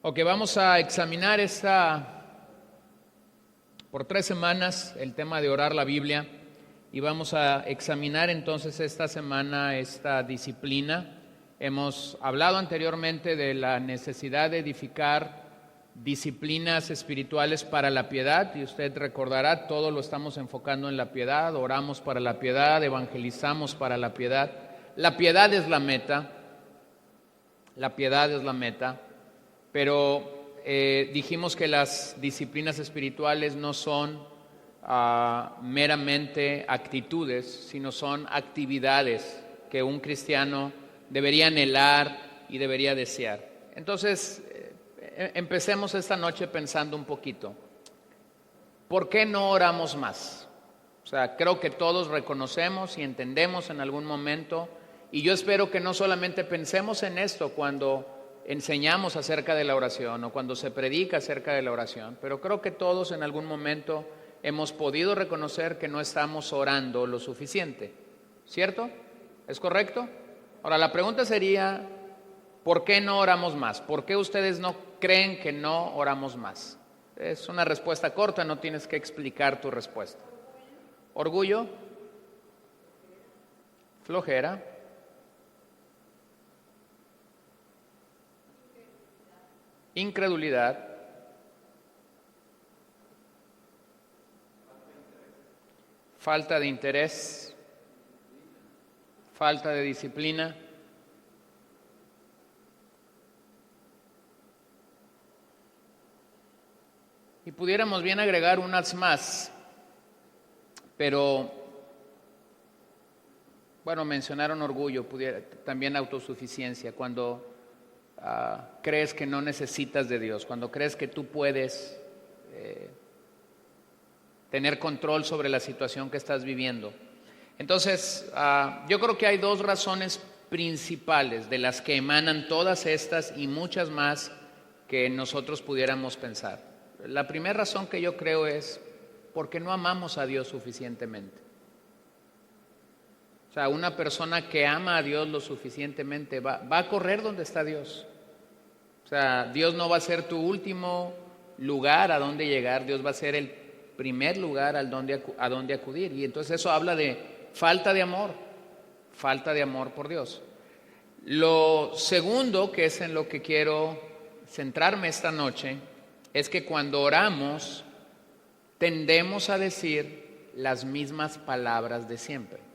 Ok, vamos a examinar por 3 semanas el tema de orar la Biblia y vamos a examinar entonces esta semana esta disciplina. Hemos hablado anteriormente de la necesidad de edificar disciplinas espirituales para la piedad y usted recordará, todo lo estamos enfocando en la piedad, oramos para la piedad, evangelizamos para la piedad. La piedad es la meta, pero dijimos que las disciplinas espirituales no son meramente actitudes, sino son actividades que un cristiano debería anhelar y debería desear. Entonces, empecemos esta noche pensando un poquito. ¿Por qué no oramos más? O sea, creo que todos reconocemos y entendemos en algún momento, y yo espero que no solamente pensemos en esto cuando enseñamos acerca de la oración o cuando se predica acerca de la oración, pero creo que todos en algún momento hemos podido reconocer que no estamos orando lo suficiente, ¿cierto? ¿Es correcto? Ahora la pregunta sería, ¿por qué no oramos más? ¿Por qué ustedes no creen que no oramos más? Es una respuesta corta, no tienes que explicar tu respuesta. ¿Orgullo? ¿Flojera? Incredulidad, falta de interés, falta de disciplina, y pudiéramos bien agregar unas más, pero bueno, mencionaron orgullo, también autosuficiencia, cuando crees que no necesitas de Dios, cuando crees que tú puedes tener control sobre la situación que estás viviendo. Entonces, yo creo que hay 2 razones principales de las que emanan todas estas y muchas más que nosotros pudiéramos pensar. La primera razón que yo creo es porque no amamos a Dios suficientemente. O sea, una persona que ama a Dios lo suficientemente va a correr donde está Dios. O sea, Dios no va a ser tu último lugar a donde llegar, Dios va a ser el primer lugar a donde acudir. Y entonces eso habla de falta de amor por Dios. Lo segundo, que es en lo que quiero centrarme esta noche, es que cuando oramos tendemos a decir las mismas palabras de siempre.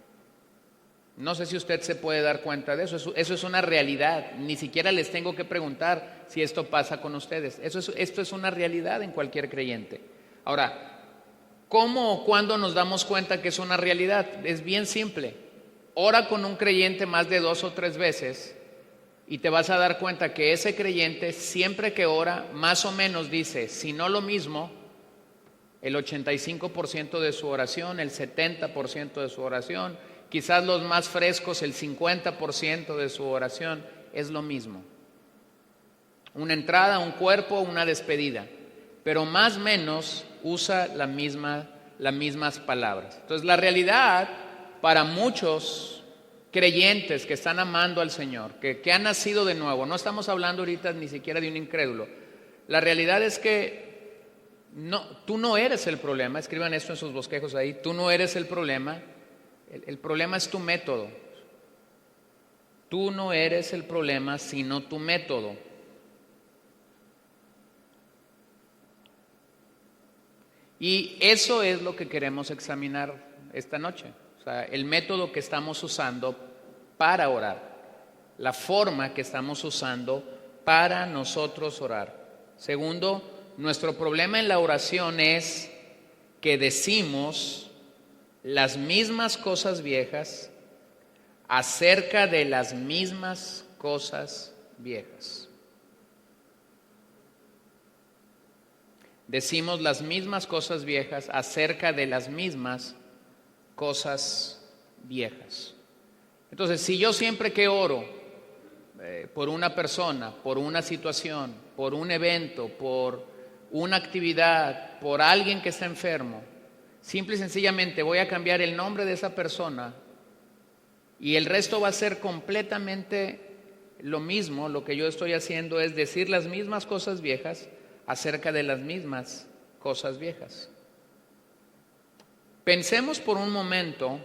No sé si usted se puede dar cuenta de eso. Eso es una realidad. Ni siquiera les tengo que preguntar si esto pasa con ustedes. Esto es una realidad en cualquier creyente. Ahora, ¿cómo o cuándo nos damos cuenta que es una realidad? Es bien simple. Ora con un creyente más de 2 o 3 veces y te vas a dar cuenta que ese creyente siempre que ora más o menos dice, si no lo mismo, el 85% de su oración, el 70% de su oración, quizás los más frescos, el 50% de su oración es lo mismo. Una entrada, un cuerpo, una despedida. Pero más o menos usa las mismas palabras. Entonces la realidad para muchos creyentes que están amando al Señor, que han nacido de nuevo, no estamos hablando ahorita ni siquiera de un incrédulo. La realidad es que tú no eres el problema, escriban esto en sus bosquejos ahí, tú no eres el problema. El problema es tu método. Tú no eres el problema, sino tu método. Y eso es lo que queremos examinar esta noche. O sea, el método que estamos usando para orar. La forma que estamos usando para nosotros orar. Segundo, nuestro problema en la oración es que decimos las mismas cosas viejas acerca de las mismas cosas viejas. Decimos las mismas cosas viejas acerca de las mismas cosas viejas. Entonces, si yo siempre que oro por una persona, por una situación, por un evento, por una actividad, por alguien que está enfermo, simple y sencillamente voy a cambiar el nombre de esa persona y el resto va a ser completamente lo mismo, lo que yo estoy haciendo es decir las mismas cosas viejas acerca de las mismas cosas viejas. Pensemos por un momento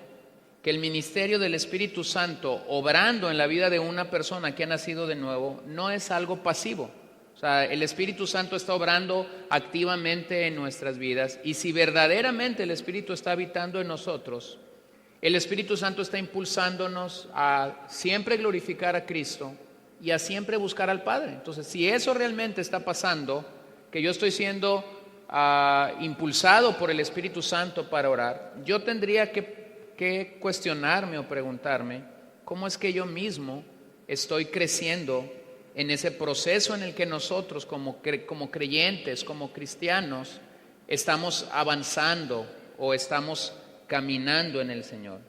que el ministerio del Espíritu Santo obrando en la vida de una persona que ha nacido de nuevo no es algo pasivo. O sea, el Espíritu Santo está obrando activamente en nuestras vidas, y si verdaderamente el Espíritu está habitando en nosotros, el Espíritu Santo está impulsándonos a siempre glorificar a Cristo y a siempre buscar al Padre. Entonces, si eso realmente está pasando, que yo estoy siendo impulsado por el Espíritu Santo para orar, yo tendría que cuestionarme o preguntarme cómo es que yo mismo estoy creciendo en ese proceso en el que nosotros como creyentes, como cristianos, estamos avanzando o estamos caminando en el Señor.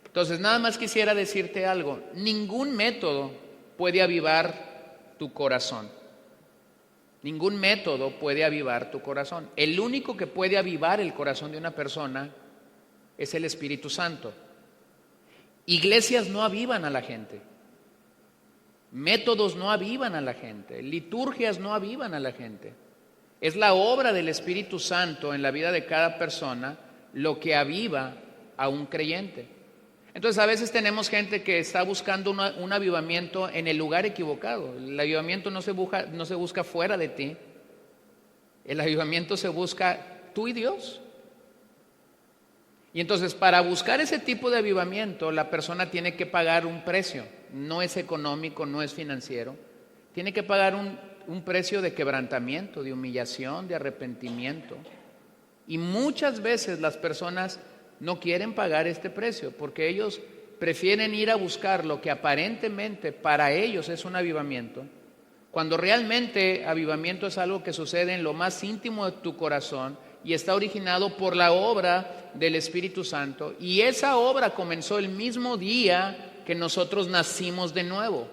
Entonces, nada más quisiera decirte algo: ningún método puede avivar tu corazón. Ningún método puede avivar tu corazón. El único que puede avivar el corazón de una persona es el Espíritu Santo. Iglesias no avivan a la gente. Métodos no avivan a la gente. Liturgias no avivan a la gente. Es la obra del Espíritu Santo en la vida de cada persona lo que aviva a un creyente. Entonces, a veces tenemos gente que está buscando un avivamiento en el lugar equivocado. El avivamiento no se busca fuera de ti. El avivamiento se busca tú y Dios. Y entonces, para buscar ese tipo de avivamiento, la persona tiene que pagar un precio. No es económico, no es financiero. Tiene que pagar un precio de quebrantamiento, de humillación, de arrepentimiento. Y muchas veces las personas no quieren pagar este precio porque ellos prefieren ir a buscar lo que aparentemente para ellos es un avivamiento, cuando realmente avivamiento es algo que sucede en lo más íntimo de tu corazón y está originado por la obra del Espíritu Santo, y esa obra comenzó el mismo día que nosotros nacimos de nuevo.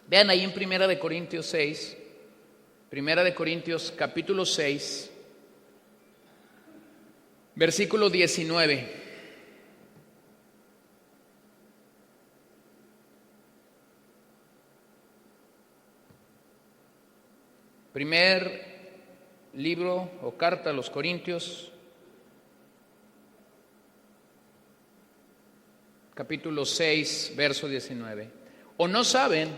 Vean ahí en Primera de Corintios 6, Primera de Corintios capítulo 6, versículo 19. Primer libro o carta a los Corintios, capítulo 6, verso 19. ¿O no saben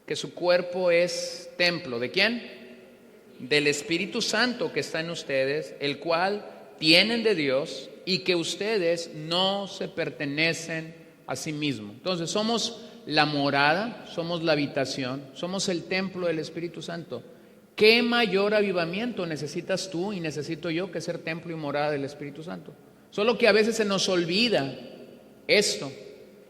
que su cuerpo es templo de quién? Del Espíritu Santo que está en ustedes, el cual tienen de Dios, y que ustedes no se pertenecen a sí mismos. Entonces, somos la morada, somos la habitación, somos el templo del Espíritu Santo. ¿Qué mayor avivamiento necesitas tú y necesito yo que ser templo y morada del Espíritu Santo? Solo que a veces se nos olvida esto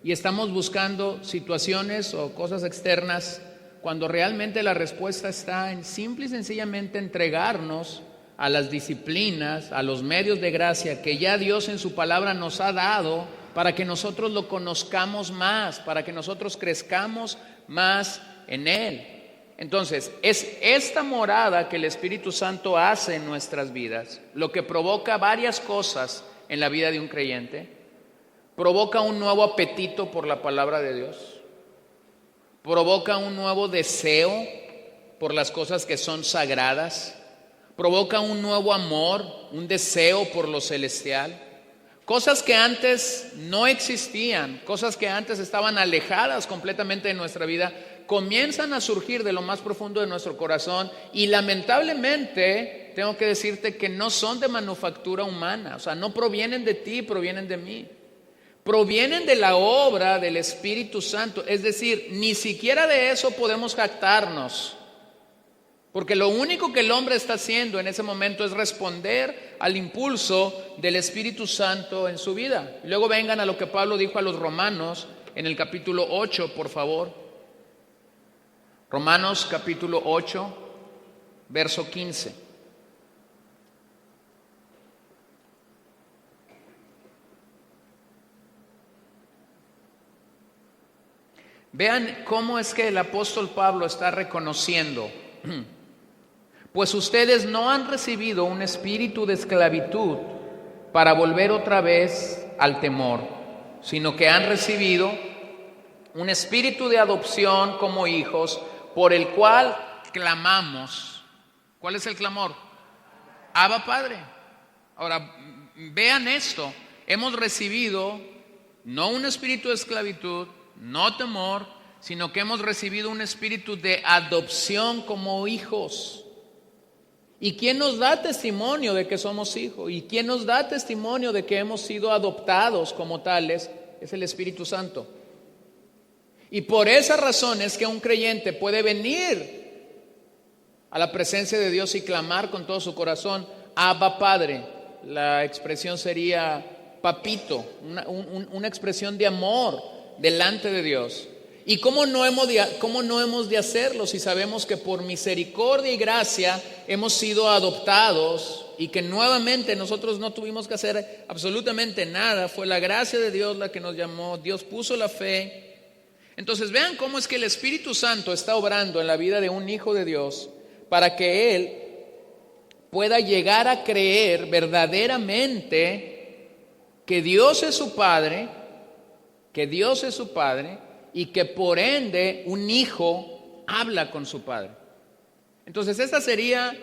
y estamos buscando situaciones o cosas externas, cuando realmente la respuesta está en simple y sencillamente entregarnos a las disciplinas, a los medios de gracia que ya Dios en su palabra nos ha dado para que nosotros lo conozcamos más, para que nosotros crezcamos más en Él. Entonces, es esta morada que el Espíritu Santo hace en nuestras vidas lo que provoca varias cosas en la vida de un creyente. Provoca un nuevo apetito por la palabra de Dios. Provoca un nuevo deseo por las cosas que son sagradas. Provoca un nuevo amor, un deseo por lo celestial. Cosas que antes no existían, cosas que antes estaban alejadas completamente de nuestra vida, comienzan a surgir de lo más profundo de nuestro corazón, y lamentablemente tengo que decirte que no son de manufactura humana. O sea, no provienen de ti, provienen de mí. Provienen de la obra del Espíritu Santo. Es decir, ni siquiera de eso podemos jactarnos, porque lo único que el hombre está haciendo en ese momento es responder al impulso del Espíritu Santo en su vida. Y luego vengan a lo que Pablo dijo a los romanos en el capítulo 8, por favor. Romanos capítulo 8, verso 15. Vean cómo es que el apóstol Pablo está reconociendo: pues ustedes no han recibido un espíritu de esclavitud para volver otra vez al temor, sino que han recibido un espíritu de adopción como hijos, por el cual clamamos. ¿Cuál es el clamor? Abba Padre. Ahora, vean esto, hemos recibido no un espíritu de esclavitud, no temor, sino que hemos recibido un espíritu de adopción como hijos. ¿Y quién nos da testimonio de que somos hijos? ¿Y quién nos da testimonio de que hemos sido adoptados como tales? Es el Espíritu Santo. Y por esa razón es que un creyente puede venir a la presencia de Dios y clamar con todo su corazón, Abba Padre. La expresión sería papito, una expresión de amor delante de Dios. ¿Y cómo no hemos de hacerlo si sabemos que por misericordia y gracia hemos sido adoptados y que nuevamente nosotros no tuvimos que hacer absolutamente nada? Fue la gracia de Dios la que nos llamó, Dios puso la fe. Entonces vean cómo es que el Espíritu Santo está obrando en la vida de un hijo de Dios para que él pueda llegar a creer verdaderamente que Dios es su Padre, y que por ende un hijo habla con su padre. Entonces esta sería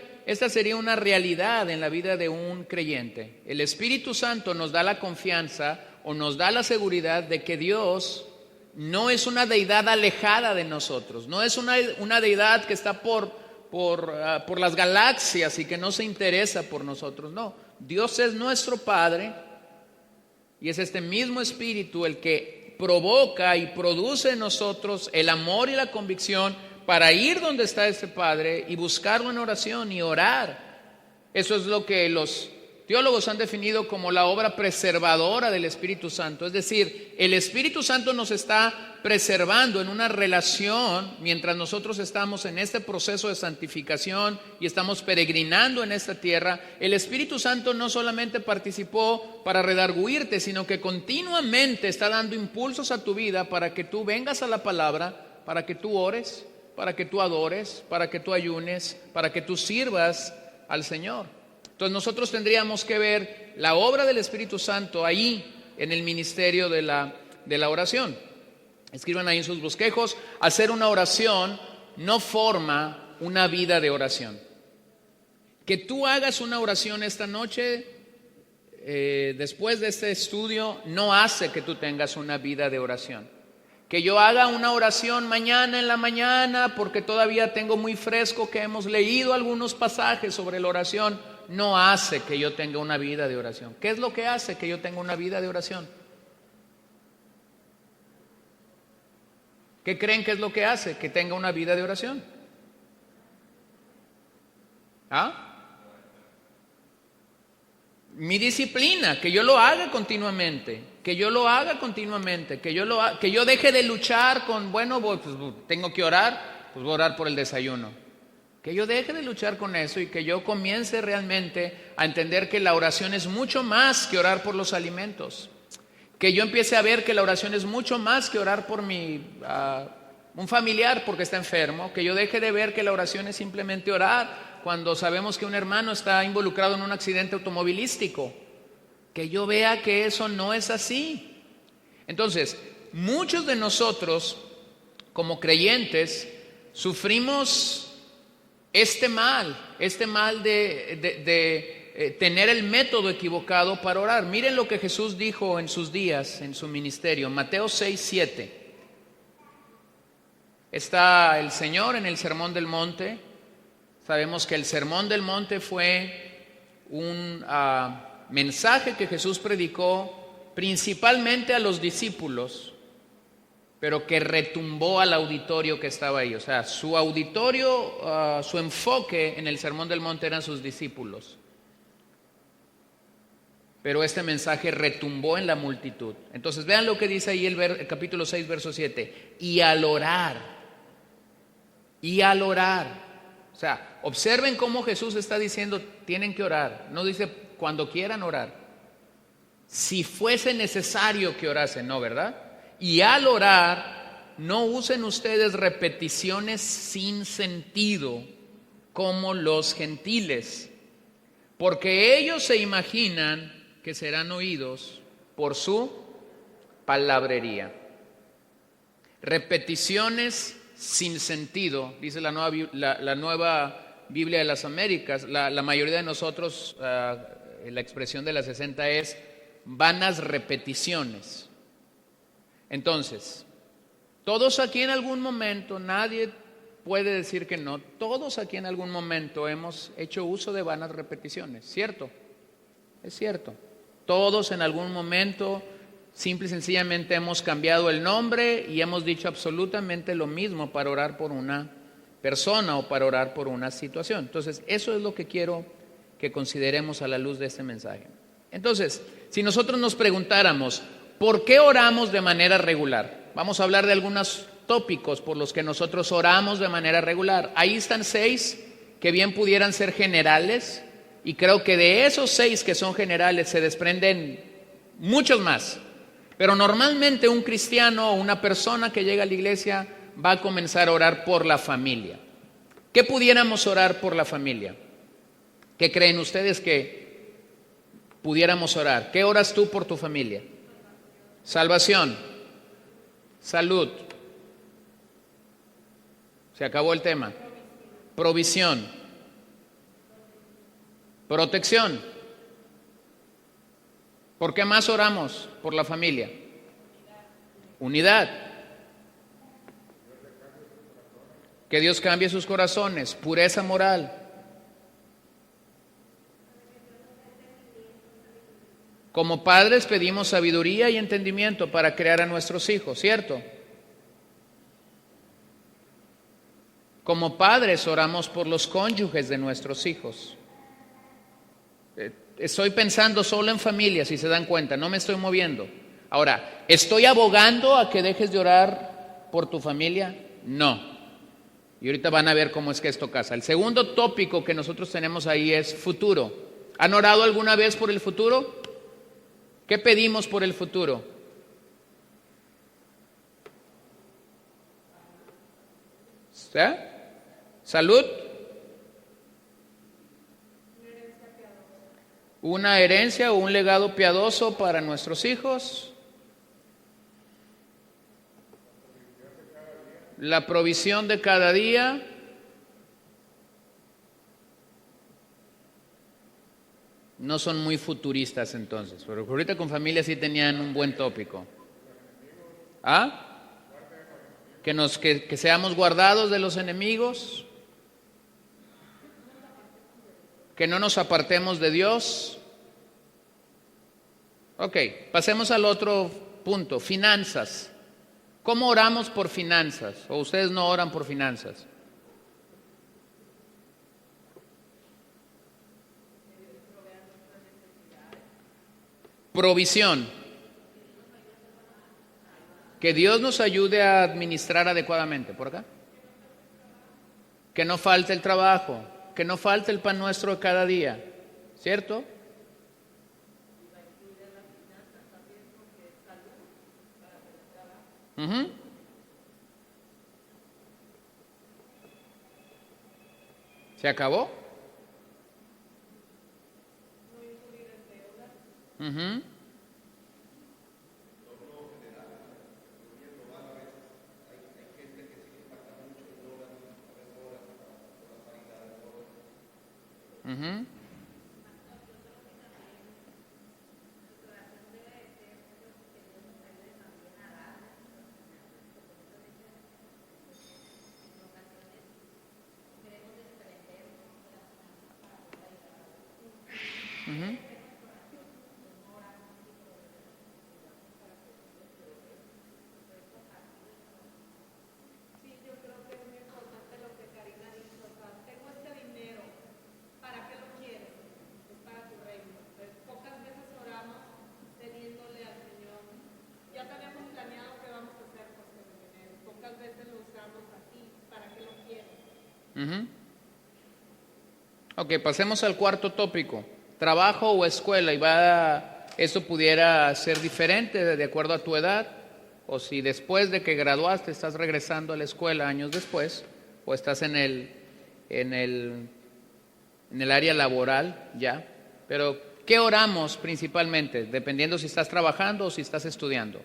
una realidad en la vida de un creyente. El Espíritu Santo nos da la confianza o nos da la seguridad de que Dios no es una deidad alejada de nosotros, no es una deidad que está por las galaxias y que no se interesa por nosotros. No, Dios es nuestro Padre y es este mismo Espíritu el que provoca y produce en nosotros el amor y la convicción para ir donde está ese Padre y buscarlo en oración y orar. Eso es lo que los teólogos han definido como la obra preservadora del Espíritu Santo. Es decir, el Espíritu Santo nos está preservando en una relación mientras nosotros estamos en este proceso de santificación y estamos peregrinando en esta tierra. El Espíritu Santo no solamente participó para redarguirte, sino que continuamente está dando impulsos a tu vida para que tú vengas a la palabra, para que tú ores, para que tú adores, para que tú ayunes, para que tú sirvas al Señor. Entonces nosotros tendríamos que ver la obra del Espíritu Santo ahí en el ministerio de la oración. Escriban ahí en sus bosquejos, hacer una oración no forma una vida de oración. Que tú hagas una oración esta noche, después de este estudio, no hace que tú tengas una vida de oración. Que yo haga una oración mañana en la mañana porque todavía tengo muy fresco que hemos leído algunos pasajes sobre la oración, no hace que yo tenga una vida de oración. ¿Qué es lo que hace que yo tenga una vida de oración? ¿Qué creen que es lo que hace que tenga una vida de oración? Mi disciplina, que yo lo haga continuamente, que yo deje de luchar con, pues tengo que orar, pues voy a orar por el desayuno. Que yo deje de luchar con eso y que yo comience realmente a entender que la oración es mucho más que orar por los alimentos. Que yo empiece a ver que la oración es mucho más que orar por un familiar porque está enfermo. Que yo deje de ver que la oración es simplemente orar cuando sabemos que un hermano está involucrado en un accidente automovilístico. Que yo vea que eso no es así. Entonces, muchos de nosotros como creyentes sufrimos este mal de tener el método equivocado para orar. Miren lo que Jesús dijo en sus días, en su ministerio, Mateo 6:7. Está el Señor en el Sermón del Monte. Sabemos que el Sermón del Monte fue un mensaje que Jesús predicó principalmente a los discípulos, pero que retumbó al auditorio que estaba ahí. O sea, su auditorio, su enfoque en el Sermón del Monte eran sus discípulos. Pero este mensaje retumbó en la multitud. Entonces vean lo que dice ahí el capítulo 6, verso 7. Y al orar. O sea, observen cómo Jesús está diciendo, tienen que orar. No dice cuando quieran orar. Si fuese necesario que orasen, no, ¿verdad? Y al orar, no usen ustedes repeticiones sin sentido como los gentiles, porque ellos se imaginan que serán oídos por su palabrería. repeticiones sin sentido, dice la nueva Biblia de las Américas. La mayoría de nosotros, la expresión de la 60 es vanas repeticiones. Entonces, todos aquí en algún momento, nadie puede decir que no, todos aquí en algún momento hemos hecho uso de vanas repeticiones, ¿cierto? Es cierto. Todos en algún momento simple y sencillamente hemos cambiado el nombre y hemos dicho absolutamente lo mismo para orar por una persona o para orar por una situación. Entonces, eso es lo que quiero que consideremos a la luz de este mensaje. Entonces, si nosotros nos preguntáramos, ¿por qué oramos de manera regular? Vamos a hablar de algunos tópicos por los que nosotros oramos de manera regular. Ahí están 6 que bien pudieran ser generales, y creo que de esos 6 que son generales se desprenden muchos más. Pero normalmente un cristiano o una persona que llega a la iglesia va a comenzar a orar por la familia. ¿Qué pudiéramos orar por la familia? ¿Qué creen ustedes que pudiéramos orar? ¿Qué oras tú por tu familia? Salvación, salud. Se acabó el tema. Provisión, protección. ¿Por qué más oramos por la familia? Unidad. Que Dios cambie sus corazones. Pureza moral. Como padres pedimos sabiduría y entendimiento para crear a nuestros hijos, ¿cierto? Como padres oramos por los cónyuges de nuestros hijos. Estoy pensando solo en familia, si se dan cuenta, no me estoy moviendo. Ahora, ¿estoy abogando a que dejes de orar por tu familia? No. Y ahorita van a ver cómo es que esto casa. El segundo tópico que nosotros tenemos ahí es futuro. ¿Han orado alguna vez por el futuro? ¿Qué pedimos por el futuro? ¿Sí? ¿Salud? ¿Una herencia o un legado piadoso para nuestros hijos? La provisión de cada día. No son muy futuristas entonces, pero ahorita con familia sí tenían un buen tópico. ¿Ah? Que seamos guardados de los enemigos, que no nos apartemos de Dios. Ok, pasemos al otro punto, finanzas. ¿Cómo oramos por finanzas? ¿O ustedes no oran por finanzas? Provisión. Que Dios nos ayude a administrar adecuadamente. ¿Por acá? Que no falte el trabajo, que no falte el pan nuestro de cada día. ¿Cierto? Uh-huh. ¿Se acabó? Uh-huh. Uh-huh. Uh-huh. Uh-huh. Ok, pasemos al cuarto tópico, trabajo o escuela, esto pudiera ser diferente de acuerdo a tu edad, o si después de que graduaste estás regresando a la escuela años después, o estás en el área laboral ya. Pero, ¿qué oramos principalmente? Dependiendo si estás trabajando o si estás estudiando.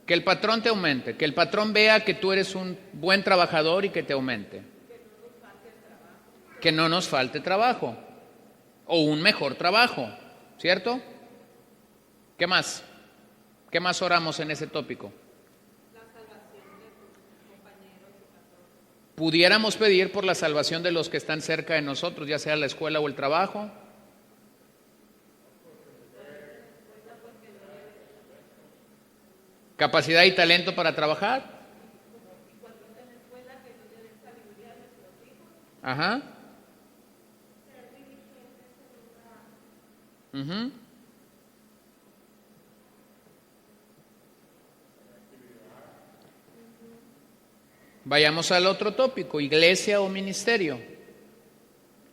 Que el patrón te aumente, que el patrón vea que tú eres un buen trabajador y que te aumente. Que no nos falte trabajo o un mejor trabajo, ¿cierto? ¿Qué más? ¿Qué más oramos en ese tópico? Pudiéramos pedir por la salvación de los que están cerca de nosotros, ya sea la escuela o el trabajo. Capacidad y talento para trabajar. Ajá. Ujú. Vayamos al otro tópico, iglesia o ministerio.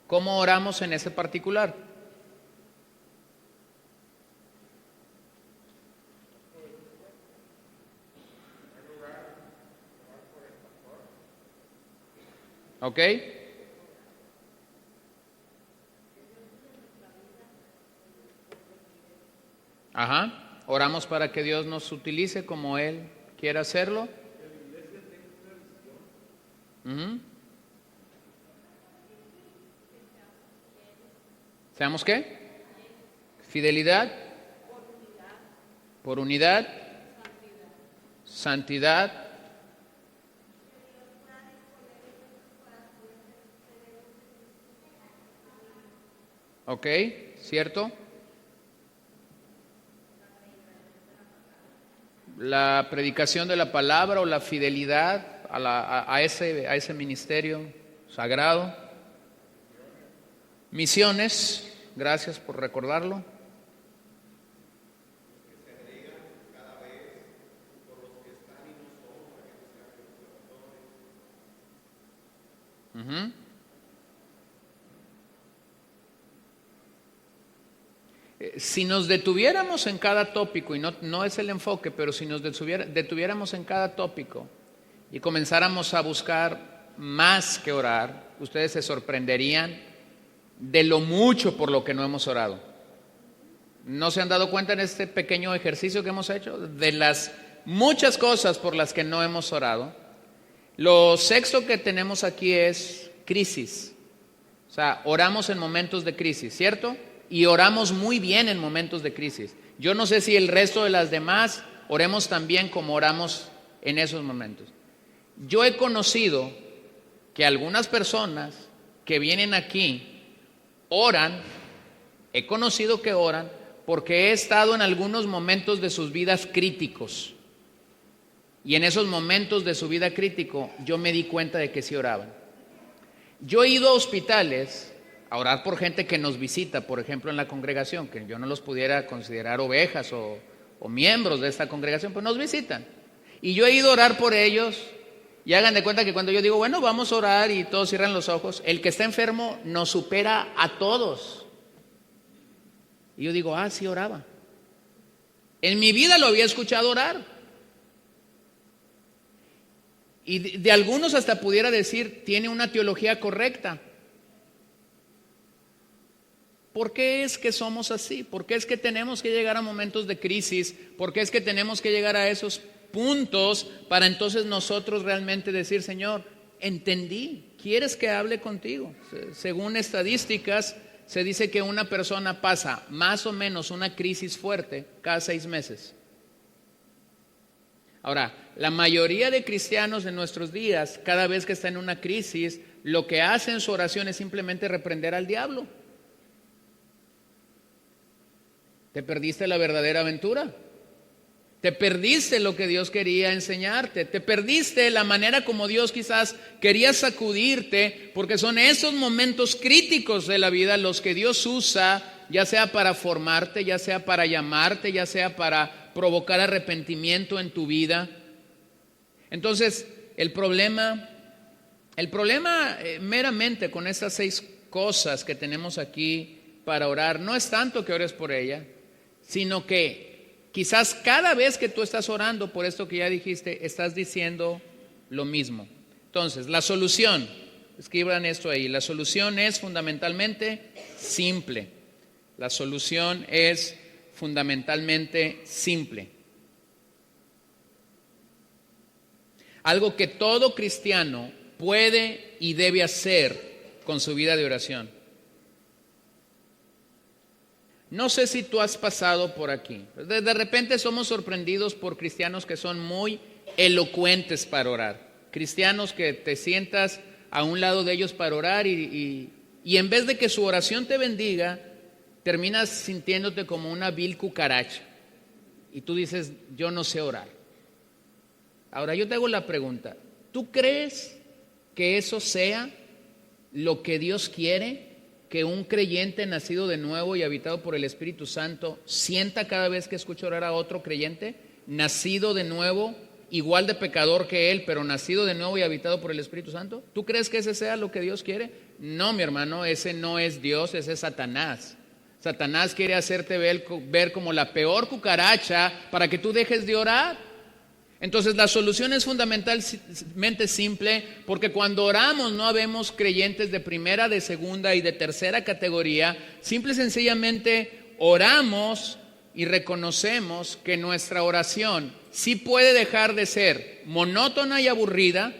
¿Cómo oramos en ese particular? ¿Ok? Ajá. Oramos para que Dios nos utilice como Él quiera hacerlo. Ujú. ¿Seamos qué? Fidelidad, por unidad, santidad. ¿Ok? ¿Cierto? La predicación de la palabra o la fidelidad a ese ministerio sagrado. Misiones, gracias por recordarlo. Uh-huh. Si nos detuviéramos en cada tópico, y no es el enfoque, pero si nos detuviéramos en cada tópico y comenzáramos a buscar más que orar, ustedes se sorprenderían de lo mucho por lo que no hemos orado. ¿No se han dado cuenta en este pequeño ejercicio que hemos hecho? De las muchas cosas por las que no hemos orado. Lo sexto que tenemos aquí es crisis. O sea, oramos en momentos de crisis, ¿cierto? Y oramos muy bien en momentos de crisis. Yo no sé si el resto de las demás oremos tan bien como oramos en esos momentos. Yo he conocido que algunas personas que vienen aquí oran, he conocido que oran porque he estado en algunos momentos de sus vidas críticos. Y en esos momentos de su vida crítico yo me di cuenta de que sí oraban. Yo he ido a hospitales a orar por gente que nos visita, por ejemplo en la congregación, que yo no los pudiera considerar ovejas o miembros de esta congregación, pues nos visitan. Y yo he ido a orar por ellos y hagan de cuenta que cuando yo digo, bueno, vamos a orar y todos cierran los ojos, el que está enfermo nos supera a todos. Y yo digo, sí oraba. En mi vida lo había escuchado orar. Y de algunos hasta pudiera decir, tiene una teología correcta. ¿Por qué es que somos así? ¿Por qué es que tenemos que llegar a momentos de crisis? ¿Por qué es que tenemos que llegar a esos puntos para entonces nosotros realmente decir, Señor, entendí, ¿quieres que hable contigo? Según estadísticas, se dice que una persona pasa más o menos una crisis fuerte cada 6 meses. Ahora, la mayoría de cristianos en nuestros días, cada vez que está en una crisis, lo que hace en su oración es simplemente reprender al diablo. Te perdiste la verdadera aventura. Te perdiste lo que Dios quería enseñarte. Te perdiste la manera como Dios quizás quería sacudirte, porque son esos momentos críticos de la vida los que Dios usa, ya sea para formarte, ya sea para llamarte, ya sea para provocar arrepentimiento en tu vida. Entonces, el problema meramente con estas 6 cosas que tenemos aquí para orar, no es tanto que ores por ella, sino que quizás cada vez que tú estás orando por esto que ya dijiste, estás diciendo lo mismo. Entonces, la solución, escriban esto ahí, la solución es fundamentalmente simple. La solución es fundamentalmente simple. Algo que todo cristiano puede y debe hacer con su vida de oración. No sé si tú has pasado por aquí. De repente somos sorprendidos por cristianos que son muy elocuentes para orar. Cristianos que te sientas a un lado de ellos para orar y en vez de que su oración te bendiga, terminas sintiéndote como una vil cucaracha. Y tú dices, yo no sé orar. Ahora yo te hago la pregunta, ¿tú crees que eso sea lo que Dios quiere? Que un creyente nacido de nuevo y habitado por el Espíritu Santo sienta cada vez que escucha orar a otro creyente, nacido de nuevo, igual de pecador que él, pero nacido de nuevo y habitado por el Espíritu Santo. ¿Tú crees que ese sea lo que Dios quiere? No, mi hermano, ese no es Dios, ese es Satanás. Satanás quiere hacerte ver como la peor cucaracha para que tú dejes de orar. Entonces la solución es fundamentalmente simple, porque cuando oramos no habemos creyentes de primera, de segunda y de tercera categoría. Simple y sencillamente oramos y reconocemos que nuestra oración sí puede dejar de ser monótona y aburrida,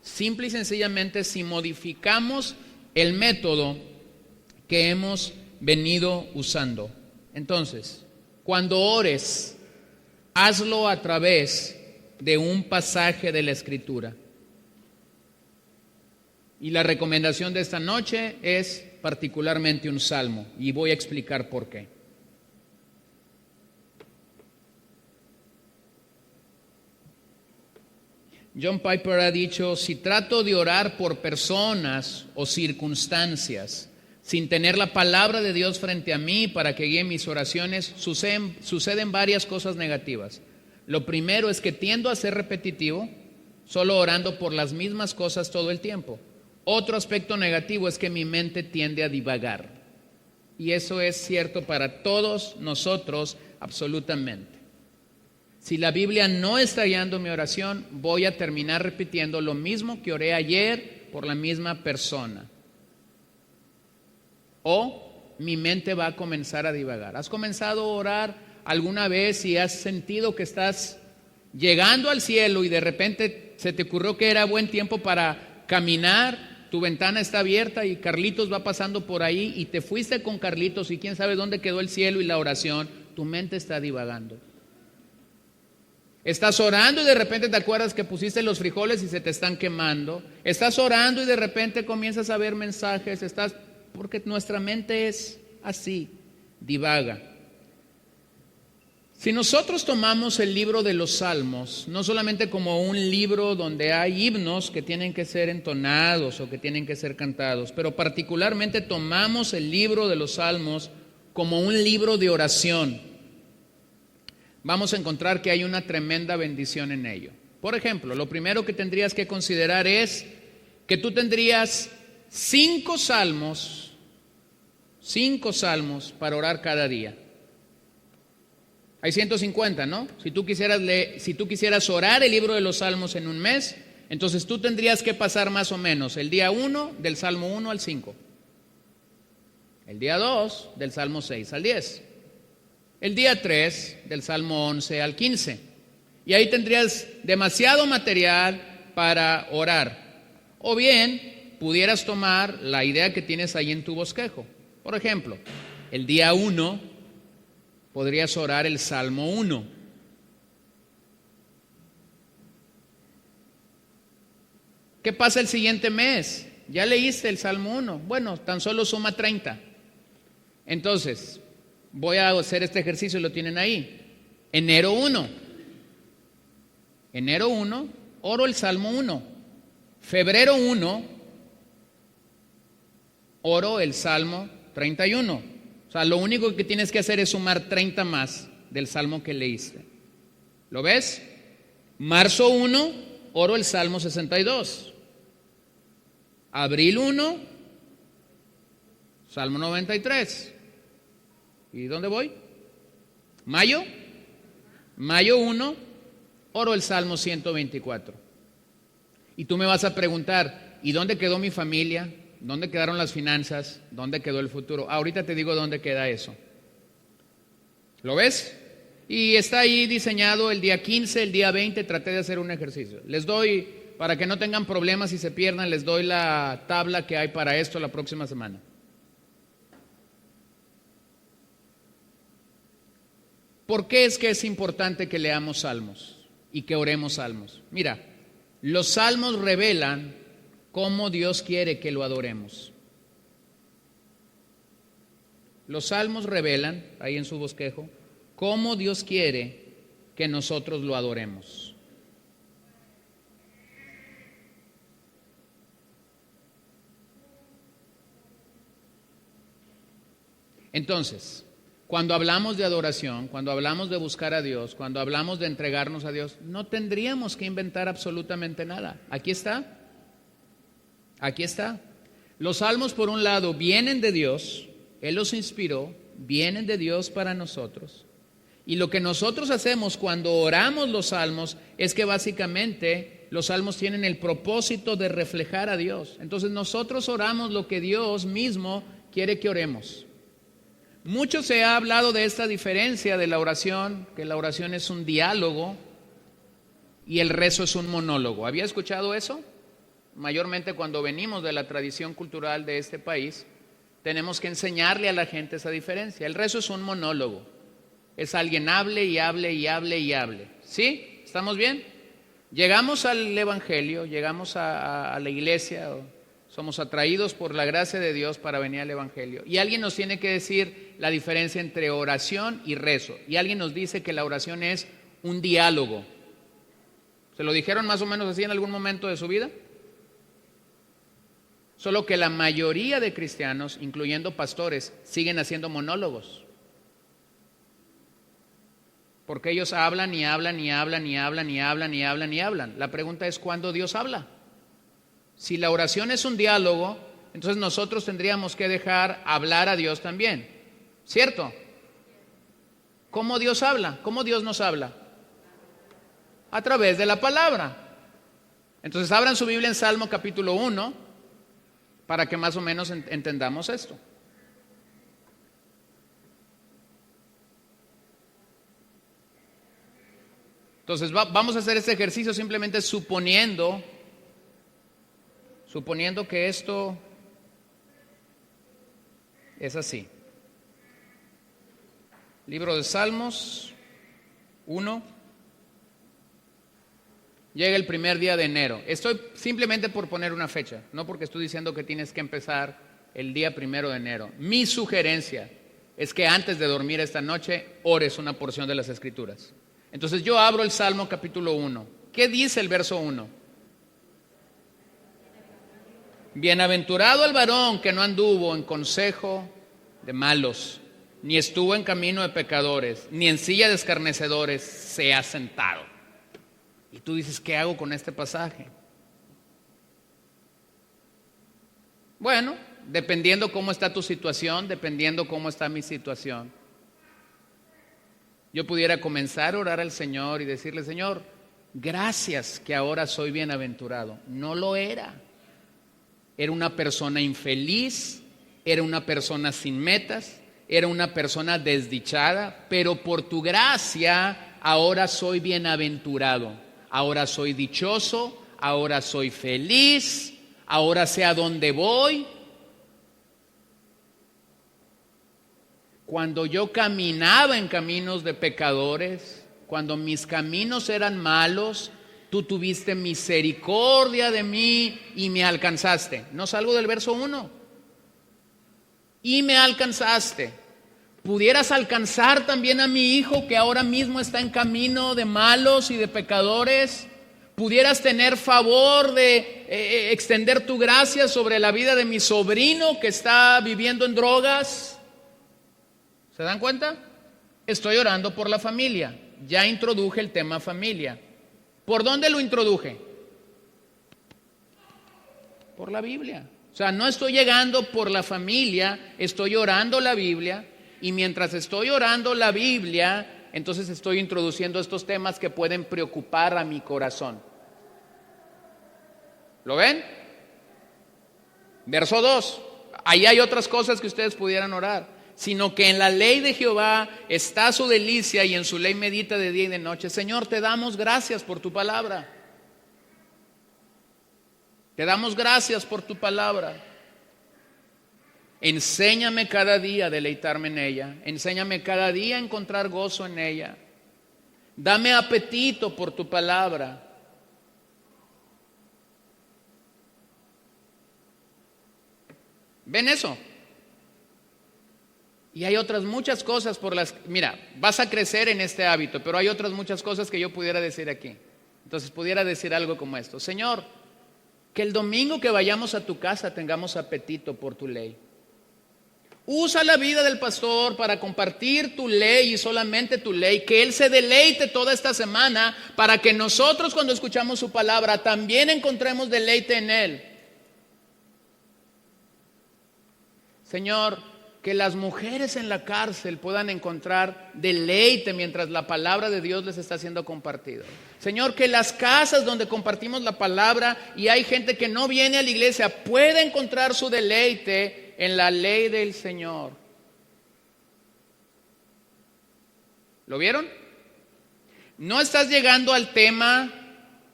simple y sencillamente si modificamos el método que hemos venido usando. Entonces, cuando ores, hazlo a través de un pasaje de la Escritura. Y la recomendación de esta noche es particularmente un salmo, y voy a explicar por qué. John Piper ha dicho, si trato de orar por personas o circunstancias, sin tener la palabra de Dios frente a mí para que guíe mis oraciones, suceden varias cosas negativas. Lo primero es que tiendo a ser repetitivo, solo orando por las mismas cosas todo el tiempo. Otro aspecto negativo es que mi mente tiende a divagar. Y eso es cierto para todos nosotros absolutamente. Si la Biblia no está guiando mi oración, voy a terminar repitiendo lo mismo que oré ayer por la misma persona. O mi mente va a comenzar a divagar. ¿Has comenzado a orar alguna vez y has sentido que estás llegando al cielo y de repente se te ocurrió que era buen tiempo para caminar? Tu ventana está abierta y Carlitos va pasando por ahí y te fuiste con Carlitos y quién sabe dónde quedó el cielo y la oración. Tu mente está divagando. Estás orando y de repente te acuerdas que pusiste los frijoles y se te están quemando. Estás orando y de repente comienzas a ver mensajes. Porque nuestra mente es así, divaga. Si nosotros tomamos el libro de los Salmos, no solamente como un libro donde hay himnos que tienen que ser entonados o que tienen que ser cantados, pero particularmente tomamos el libro de los Salmos como un libro de oración, vamos a encontrar que hay una tremenda bendición en ello. Por ejemplo, lo primero que tendrías que considerar es que tú tendrías 5 salmos para orar cada día. Hay 150, ¿no? Si tú quisieras orar el libro de los Salmos en un mes, entonces tú tendrías que pasar más o menos el día 1 del Salmo 1 al 5. El día 2 del Salmo 6 al 10. El día 3 del Salmo 11 al 15. Y ahí tendrías demasiado material para orar. O bien, pudieras tomar la idea que tienes ahí en tu bosquejo. Por ejemplo, el día 1 podrías orar el Salmo 1. ¿Qué pasa el siguiente mes? Ya leíste el Salmo 1. Bueno, tan solo suma 30. Entonces, voy a hacer este ejercicio y lo tienen ahí. Enero 1, oro el Salmo 1. Febrero 1, oro el Salmo 31. O sea, lo único que tienes que hacer es sumar 30 más del Salmo que leíste. ¿Lo ves? Marzo 1, oro el Salmo 62. Abril 1, Salmo 93. ¿Y dónde voy? Mayo 1, oro el Salmo 124. Y tú me vas a preguntar, ¿y dónde quedó mi familia? ¿Dónde quedaron las finanzas? ¿Dónde quedó el futuro? Ahorita te digo dónde queda eso. ¿Lo ves? Y está ahí diseñado el día 15, el día 20, traté de hacer un ejercicio. Les doy, para que no tengan problemas y se pierdan, les doy la tabla que hay para esto la próxima semana. ¿Por qué es que es importante que leamos salmos y que oremos salmos? Mira, los salmos revelan cómo Dios quiere que lo adoremos. Los salmos revelan, ahí en su bosquejo, cómo Dios quiere que nosotros lo adoremos. Entonces, cuando hablamos de adoración, cuando hablamos de buscar a Dios, cuando hablamos de entregarnos a Dios, no tendríamos que inventar absolutamente nada. Aquí está. Aquí está. Los salmos, por un lado, vienen de Dios, Él los inspiró, vienen de Dios para nosotros. Y lo que nosotros hacemos cuando oramos los salmos es que básicamente los salmos tienen el propósito de reflejar a Dios. Entonces nosotros oramos lo que Dios mismo quiere que oremos. Mucho se ha hablado de esta diferencia de la oración, que la oración es un diálogo y el rezo es un monólogo. ¿Había escuchado eso? Mayormente cuando venimos de la tradición cultural de este país, tenemos que enseñarle a la gente esa diferencia. El rezo es un monólogo. Es alguien hable y hable y hable y hable. ¿Sí? ¿Estamos bien? Llegamos al Evangelio, llegamos a la iglesia, somos atraídos por la gracia de Dios para venir al Evangelio. Y alguien nos tiene que decir la diferencia entre oración y rezo. Y alguien nos dice que la oración es un diálogo. ¿Se lo dijeron más o menos así en algún momento de su vida? Solo que la mayoría de cristianos, incluyendo pastores, siguen haciendo monólogos. Porque ellos hablan y hablan y hablan y hablan y hablan y hablan y hablan. La pregunta es, ¿cuándo Dios habla? Si la oración es un diálogo, entonces nosotros tendríamos que dejar hablar a Dios también. ¿Cierto? ¿Cómo Dios habla? ¿Cómo Dios nos habla? A través de la palabra. Entonces abran su Biblia en Salmo capítulo 1 para que más o menos entendamos esto. Entonces vamos a hacer este ejercicio simplemente suponiendo que esto es así. Libro de Salmos 1. Llega el primer día de enero. Estoy simplemente por poner una fecha, no porque estoy diciendo que tienes que empezar el día 1 de enero. Mi sugerencia es que antes de dormir esta noche ores una porción de las Escrituras. Entonces yo abro el Salmo capítulo 1. ¿Qué dice el verso 1? Bienaventurado el varón que no anduvo en consejo de malos, ni estuvo en camino de pecadores, ni en silla de escarnecedores se ha sentado. Y tú dices, ¿qué hago con este pasaje? Bueno, dependiendo cómo está tu situación, dependiendo cómo está mi situación, yo pudiera comenzar a orar al Señor y decirle, Señor, gracias que ahora soy bienaventurado. No lo era. Era una persona infeliz, era una persona sin metas, era una persona desdichada, pero por tu gracia ahora soy bienaventurado, ahora soy dichoso, ahora soy feliz, ahora sé a dónde voy. Cuando yo caminaba en caminos de pecadores, cuando mis caminos eran malos, tú tuviste misericordia de mí y me alcanzaste. No salgo del verso 1. Y me alcanzaste. ¿Pudieras alcanzar también a mi hijo que ahora mismo está en camino de malos y de pecadores? ¿Pudieras tener favor de extender tu gracia sobre la vida de mi sobrino que está viviendo en drogas? ¿Se dan cuenta? Estoy orando por la familia. Ya introduje el tema familia. ¿Por dónde lo introduje? Por la Biblia. O sea, no estoy llegando por la familia, estoy orando la Biblia. Y mientras estoy orando la Biblia, entonces estoy introduciendo estos temas que pueden preocupar a mi corazón. ¿Lo ven? Verso 2. Ahí hay otras cosas que ustedes pudieran orar. sino que en la ley de Jehová está su delicia y en su ley medita de día y de noche. Señor, te damos gracias por tu palabra. Te damos gracias por tu palabra. Enséñame cada día a deleitarme en ella. Enséñame cada día a encontrar gozo en ella. Dame apetito por tu palabra. ¿Ven eso? Y hay otras muchas cosas por las... Mira, vas a crecer en este hábito, pero hay otras muchas cosas que yo pudiera decir aquí. Entonces pudiera decir algo como esto: Señor, que el domingo que vayamos a tu casa tengamos apetito por tu ley. Usa la vida del pastor para compartir tu ley y solamente tu ley, que él se deleite toda esta semana para que nosotros, cuando escuchamos su palabra, también encontremos deleite en él. Señor, que las mujeres en la cárcel puedan encontrar deleite mientras la palabra de Dios les está siendo compartida. Señor, que las casas donde compartimos la palabra y hay gente que no viene a la iglesia pueda encontrar su deleite en la ley del Señor. ¿Lo vieron? No estás llegando al tema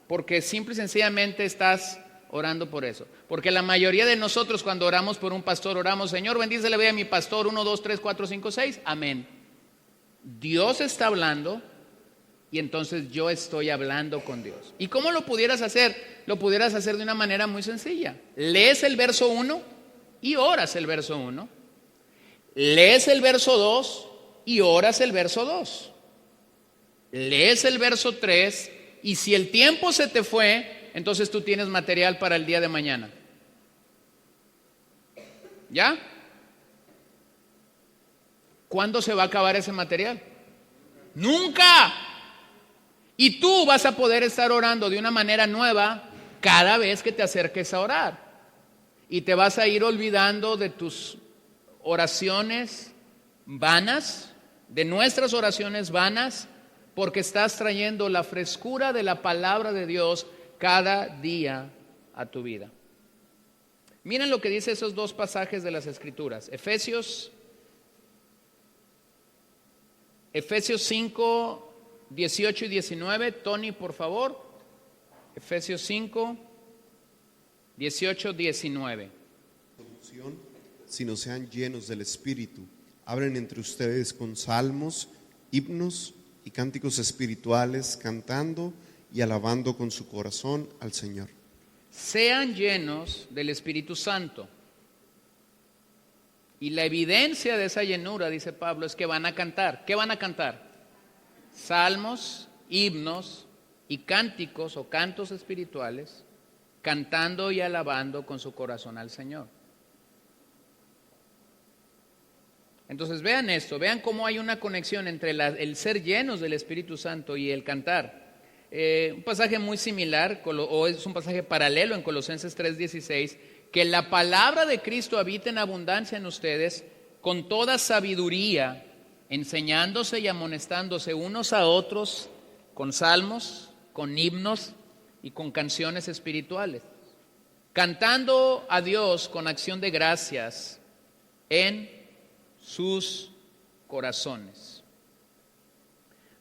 porque simple y sencillamente estás orando por eso. Porque la mayoría de nosotros, cuando oramos por un pastor, oramos: Señor, bendice la vida de mi pastor, 1, 2, 3, 4, 5, 6, amén. Dios está hablando y entonces yo estoy hablando con Dios. ¿Y cómo lo pudieras hacer? Lo pudieras hacer de una manera muy sencilla. Lees el verso 1 y oras el verso 1. Lees el verso 2 y oras el verso 2. Lees el verso 3 y si el tiempo se te fue, entonces tú tienes material para el día de mañana. ¿Ya? ¿Cuándo se va a acabar ese material? ¡Nunca! Y tú vas a poder estar orando de una manera nueva cada vez que te acerques a orar. Y te vas a ir olvidando de tus oraciones vanas, de nuestras oraciones vanas, porque estás trayendo la frescura de la palabra de Dios cada día a tu vida. Miren lo que dice esos dos pasajes de las Escrituras. Efesios 5, 18 y 19. Tony, por favor. Efesios 5, 18, 19. Sino sean llenos del Espíritu. Hablen entre ustedes con salmos, himnos y cánticos espirituales, cantando y alabando con su corazón al Señor. Sean llenos del Espíritu Santo. Y la evidencia de esa llenura, dice Pablo, es que van a cantar. ¿Qué van a cantar? Salmos, himnos y cánticos o cantos espirituales, cantando y alabando con su corazón al Señor. Entonces vean esto, vean cómo hay una conexión entre el ser llenos del Espíritu Santo y el cantar. Un pasaje muy similar, o es un pasaje paralelo en Colosenses 3:16, que la palabra de Cristo habita en abundancia en ustedes con toda sabiduría, enseñándose y amonestándose unos a otros con salmos, con himnos y con canciones espirituales, cantando a Dios con acción de gracias en sus corazones.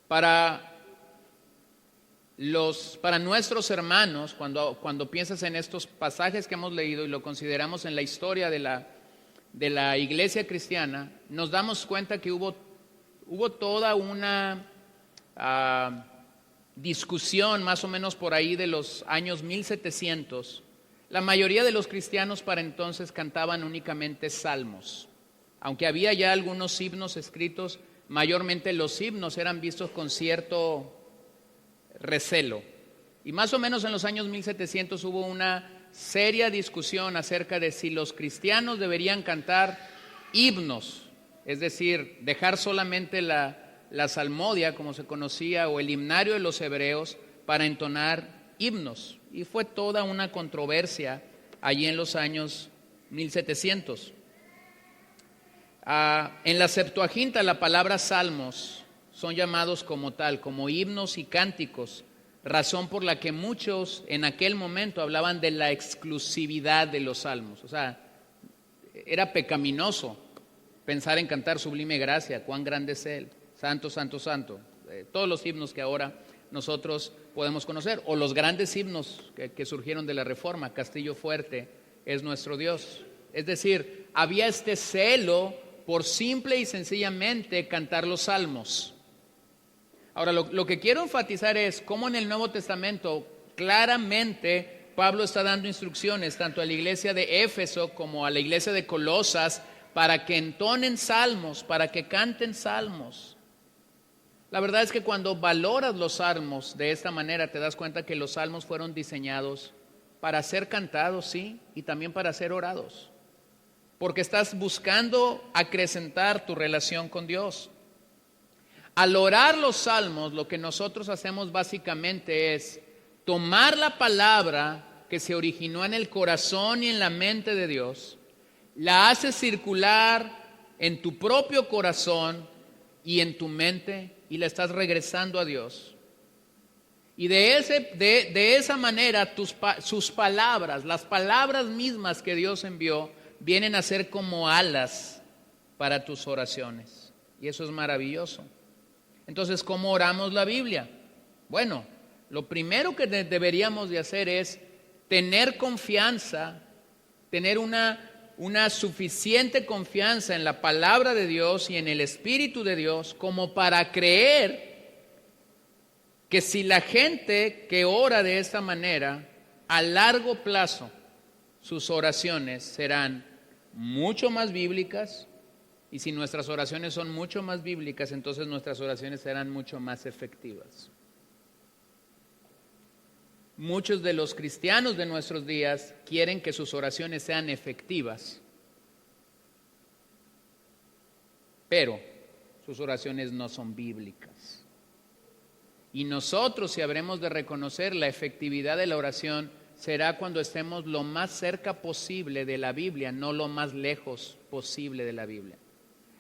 Para nuestros hermanos, cuando piensas en estos pasajes que hemos leído y lo consideramos en la historia de la iglesia cristiana, nos damos cuenta que hubo toda una discusión más o menos por ahí de los años 1700. La mayoría de los cristianos para entonces cantaban únicamente salmos. Aunque había ya algunos himnos escritos, mayormente los himnos eran vistos con cierto recelo. Y más o menos en los años 1700 hubo una seria discusión acerca de si los cristianos deberían cantar himnos, es decir, dejar solamente la salmodia, como se conocía, o el himnario de los hebreos para entonar himnos. Y fue toda una controversia allí en los años 1700. En la Septuaginta la palabra salmos son llamados como tal, como himnos y cánticos, razón por la que muchos en aquel momento hablaban de la exclusividad de los salmos. O sea, era pecaminoso Pensar en cantar Sublime Gracia, cuán grande es Él, Santo, Santo, Santo. Todos los himnos que ahora nosotros podemos conocer, o los grandes himnos que surgieron de la Reforma, Castillo Fuerte es nuestro Dios. Es decir, había este celo por simple y sencillamente cantar los salmos. Ahora, lo que quiero enfatizar es cómo en el Nuevo Testamento claramente Pablo está dando instrucciones tanto a la iglesia de Éfeso como a la iglesia de Colosas para que entonen salmos, para que canten salmos. La verdad es que cuando valoras los salmos de esta manera te das cuenta que los salmos fueron diseñados para ser cantados, sí, y también para ser orados. Porque estás buscando acrecentar tu relación con Dios. Al orar los salmos, lo que nosotros hacemos básicamente es tomar la palabra que se originó en el corazón y en la mente de Dios, la haces circular en tu propio corazón y en tu mente y la estás regresando a Dios. Y de esa manera sus palabras, las palabras mismas que Dios envió, vienen a ser como alas para tus oraciones. Y eso es maravilloso. Entonces, ¿cómo oramos la Biblia? Bueno, lo primero que deberíamos de hacer es tener confianza, tener una suficiente confianza en la palabra de Dios y en el Espíritu de Dios como para creer que si la gente que ora de esta manera, a largo plazo, sus oraciones serán mucho más bíblicas. Y si nuestras oraciones son mucho más bíblicas, entonces nuestras oraciones serán mucho más efectivas. Muchos de los cristianos de nuestros días quieren que sus oraciones sean efectivas, pero sus oraciones no son bíblicas. Y nosotros, si habremos de reconocer la efectividad de la oración, será cuando estemos lo más cerca posible de la Biblia, no lo más lejos posible de la Biblia.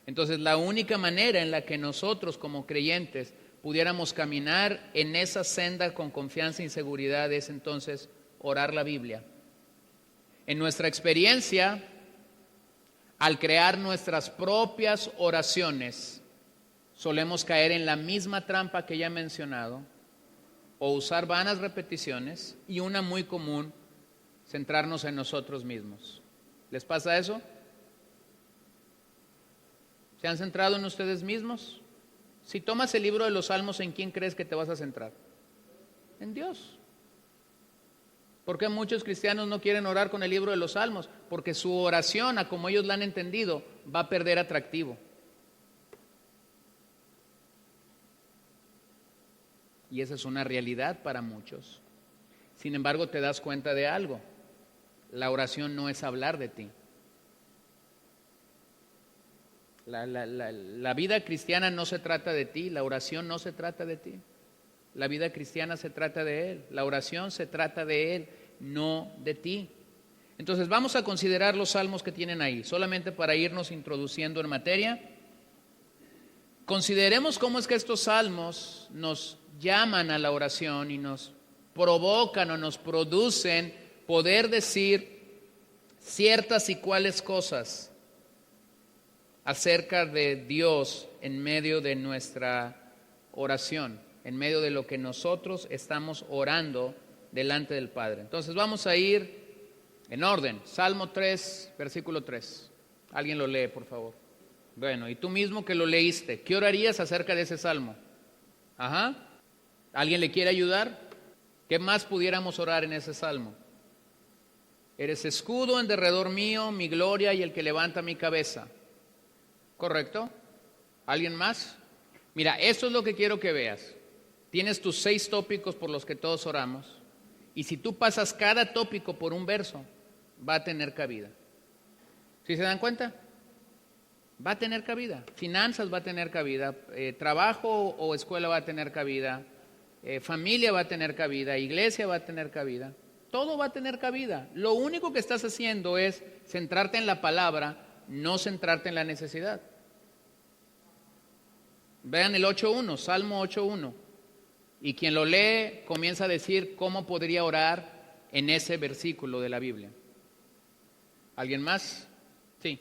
Entonces, la única manera en la que nosotros como creyentes pudiéramos caminar en esa senda con confianza y seguridad es entonces orar la Biblia. En nuestra experiencia, al crear nuestras propias oraciones, solemos caer en la misma trampa que ya he mencionado, o usar vanas repeticiones, y una muy común, centrarnos en nosotros mismos. ¿Les pasa eso? ¿Se han centrado en ustedes mismos? Si tomas el libro de los Salmos, ¿en quién crees que te vas a centrar? En Dios. ¿Por qué muchos cristianos no quieren orar con el libro de los Salmos? Porque su oración, a como ellos la han entendido, va a perder atractivo. Y esa es una realidad para muchos. Sin embargo, te das cuenta de algo. La oración no es hablar de ti. La vida cristiana no se trata de ti, la oración no se trata de ti. La vida cristiana se trata de Él, la oración se trata de Él, no de ti. Entonces vamos a considerar los salmos que tienen ahí, solamente para irnos introduciendo en materia. Consideremos cómo es que estos salmos nos llaman a la oración y nos provocan o nos producen poder decir ciertas y cuáles cosas acerca de Dios en medio de nuestra oración, en medio de lo que nosotros estamos orando delante del Padre. Entonces vamos a ir en orden. Salmo 3, versículo 3. Alguien lo lee, por favor. Bueno, y tú mismo que lo leíste, ¿qué orarías acerca de ese salmo? Ajá. ¿Alguien le quiere ayudar? ¿Qué más pudiéramos orar en ese salmo? Eres escudo en derredor mío, mi gloria y el que levanta mi cabeza. ¿Correcto? ¿Alguien más? Mira, esto es lo que quiero que veas. Tienes tus 6 tópicos por los que todos oramos. Y si tú pasas cada tópico por un verso, va a tener cabida. ¿Sí se dan cuenta? Va a tener cabida. Finanzas va a tener cabida. Trabajo o escuela va a tener cabida. Familia va a tener cabida. Iglesia va a tener cabida. Todo va a tener cabida. Lo único que estás haciendo es centrarte en la palabra, no centrarte en la necesidad. Vean el 8.1, Salmo 8.1. Y quien lo lee comienza a decir cómo podría orar en ese versículo de la Biblia. ¿Alguien más? Sí.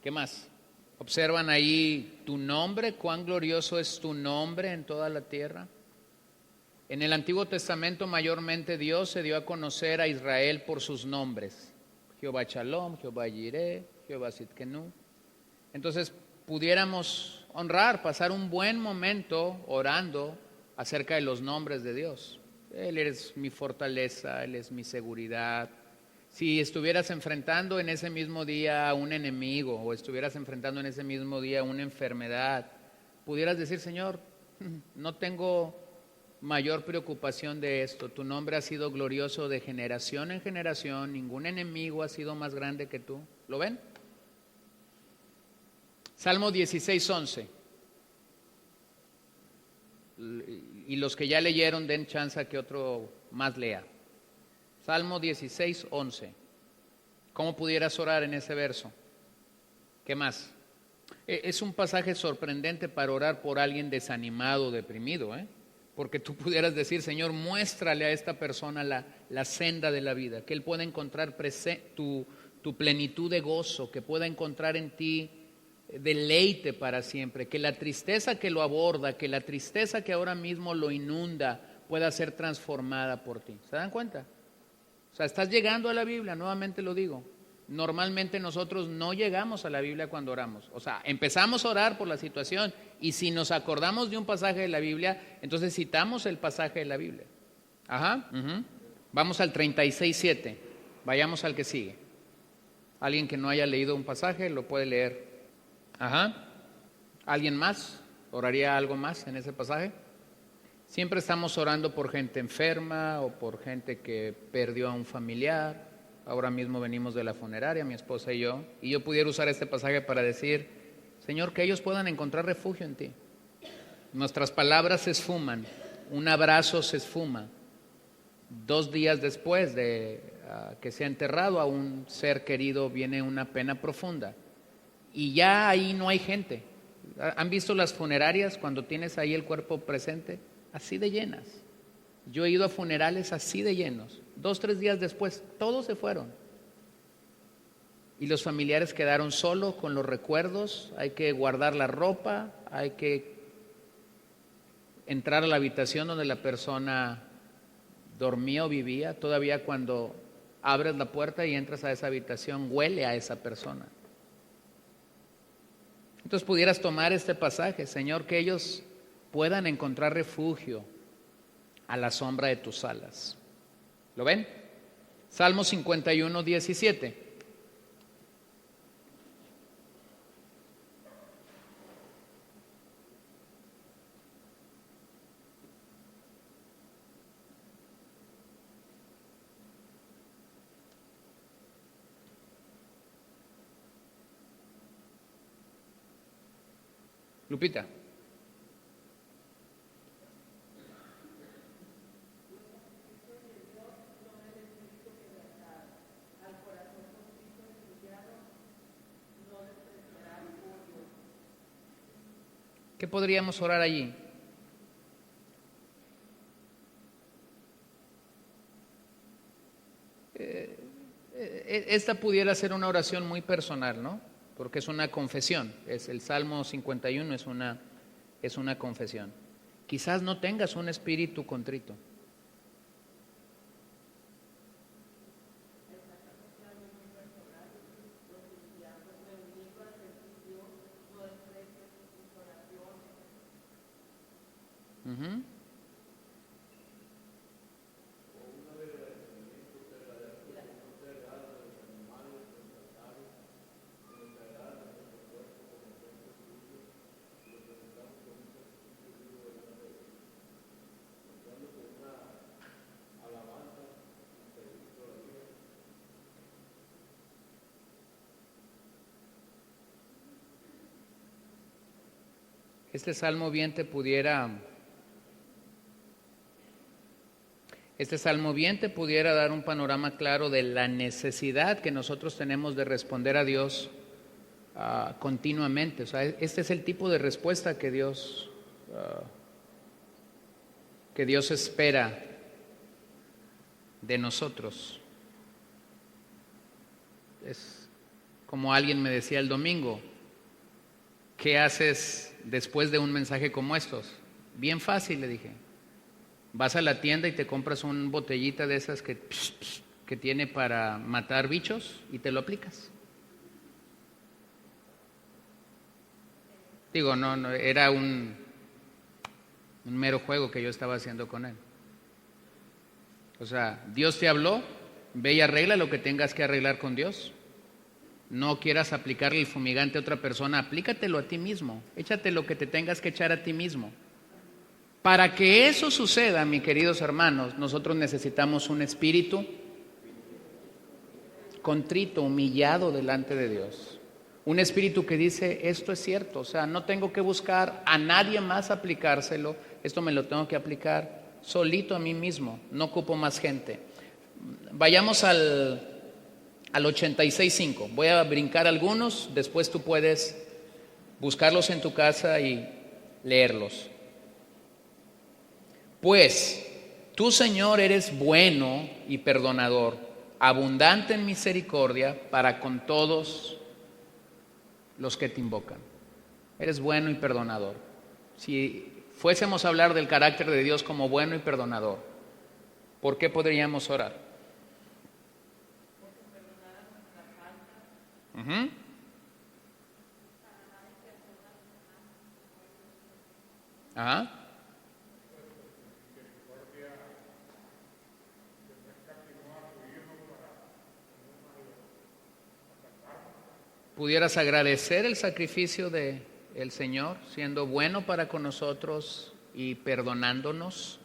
¿Qué más? ¿Observan ahí tu nombre? ¿Cuán glorioso es tu nombre en toda la tierra? En el Antiguo Testamento mayormente Dios se dio a conocer a Israel por sus nombres. Jehová Shalom, Jehová Jireh, Jehová Sidkenu. Entonces pudiéramos honrar, pasar un buen momento orando acerca de los nombres de Dios. Él es mi fortaleza, Él es mi seguridad. Si estuvieras enfrentando en ese mismo día a un enemigo o estuvieras enfrentando en ese mismo día una enfermedad, pudieras decir, Señor, no tengo mayor preocupación de esto. Tu nombre ha sido glorioso de generación en generación. Ningún enemigo ha sido más grande que tú. ¿Lo ven? Salmo 16:11. Y los que ya leyeron, den chance a que otro más lea. Salmo 16:11. ¿Cómo pudieras orar en ese verso? ¿Qué más? Es un pasaje sorprendente para orar por alguien desanimado, deprimido, porque tú pudieras decir, Señor, muéstrale a esta persona la senda de la vida, que él pueda encontrar tu plenitud de gozo, que pueda encontrar en ti deleite para siempre, que la tristeza que lo aborda, que la tristeza que ahora mismo lo inunda, pueda ser transformada por ti. ¿Se dan cuenta? O sea, estás llegando a la Biblia, nuevamente lo digo. Normalmente nosotros no llegamos a la Biblia cuando oramos. O sea, empezamos a orar por la situación y si nos acordamos de un pasaje de la Biblia, entonces citamos el pasaje de la Biblia. Ajá. Vamos al 36:7. Vayamos al que sigue. Alguien que no haya leído un pasaje lo puede leer. Ajá. ¿Alguien más? ¿Oraría algo más en ese pasaje? Siempre estamos orando por gente enferma o por gente que perdió a un familiar. Ahora mismo venimos de la funeraria, mi esposa y yo pudiera usar este pasaje para decir, Señor, que ellos puedan encontrar refugio en ti. Nuestras palabras se esfuman, un abrazo se esfuma. 2 días después de que se ha enterrado a un ser querido viene una pena profunda. Y ya ahí no hay gente. ¿Han visto las funerarias cuando tienes ahí el cuerpo presente? Así de llenas. Yo he ido a funerales así de llenos. 2, 3 días después, todos se fueron. Y los familiares quedaron solos con los recuerdos. Hay que guardar la ropa, hay que entrar a la habitación donde la persona dormía o vivía. Todavía cuando abres la puerta y entras a esa habitación, huele a esa persona. Entonces pudieras tomar este pasaje, Señor, que ellos puedan encontrar refugio a la sombra de tus alas. ¿Lo ven? Salmo 51:17. Lupita. ¿Qué podríamos orar allí? Esta pudiera ser una oración muy personal, ¿no? Porque es una confesión. El Salmo 51 es una confesión. Quizás no tengas un espíritu contrito. Este salmo bien te pudiera dar un panorama claro de la necesidad que nosotros tenemos de responder a Dios continuamente. O sea, este es el tipo de respuesta que Dios espera de nosotros. como alguien me decía el domingo, ¿qué haces después de un mensaje como estos? Bien fácil, le dije. Vas a la tienda y te compras una botellita de esas que tiene para matar bichos y te lo aplicas. Digo, no era un mero juego que yo estaba haciendo con él. O sea, Dios te habló, ve y arregla lo que tengas que arreglar con Dios. No quieras aplicarle el fumigante a otra persona, aplícatelo a ti mismo, échate lo que te tengas que echar a ti mismo. Para que eso suceda, mis queridos hermanos, nosotros necesitamos un espíritu contrito, humillado delante de Dios. Un espíritu que dice, esto es cierto, o sea, no tengo que buscar a nadie más aplicárselo, esto me lo tengo que aplicar solito a mí mismo, no ocupo más gente. Vayamos al 86.5, voy a brincar algunos, después tú puedes buscarlos en tu casa y leerlos. Pues, tú, Señor, eres bueno y perdonador, abundante en misericordia para con todos los que te invocan. Eres bueno y perdonador. Si fuésemos a hablar del carácter de Dios como bueno y perdonador, ¿por qué podríamos orar? Uh-huh. Ajá. ¿Pudieras agradecer el sacrificio del Señor, siendo bueno para con nosotros y perdonándonos?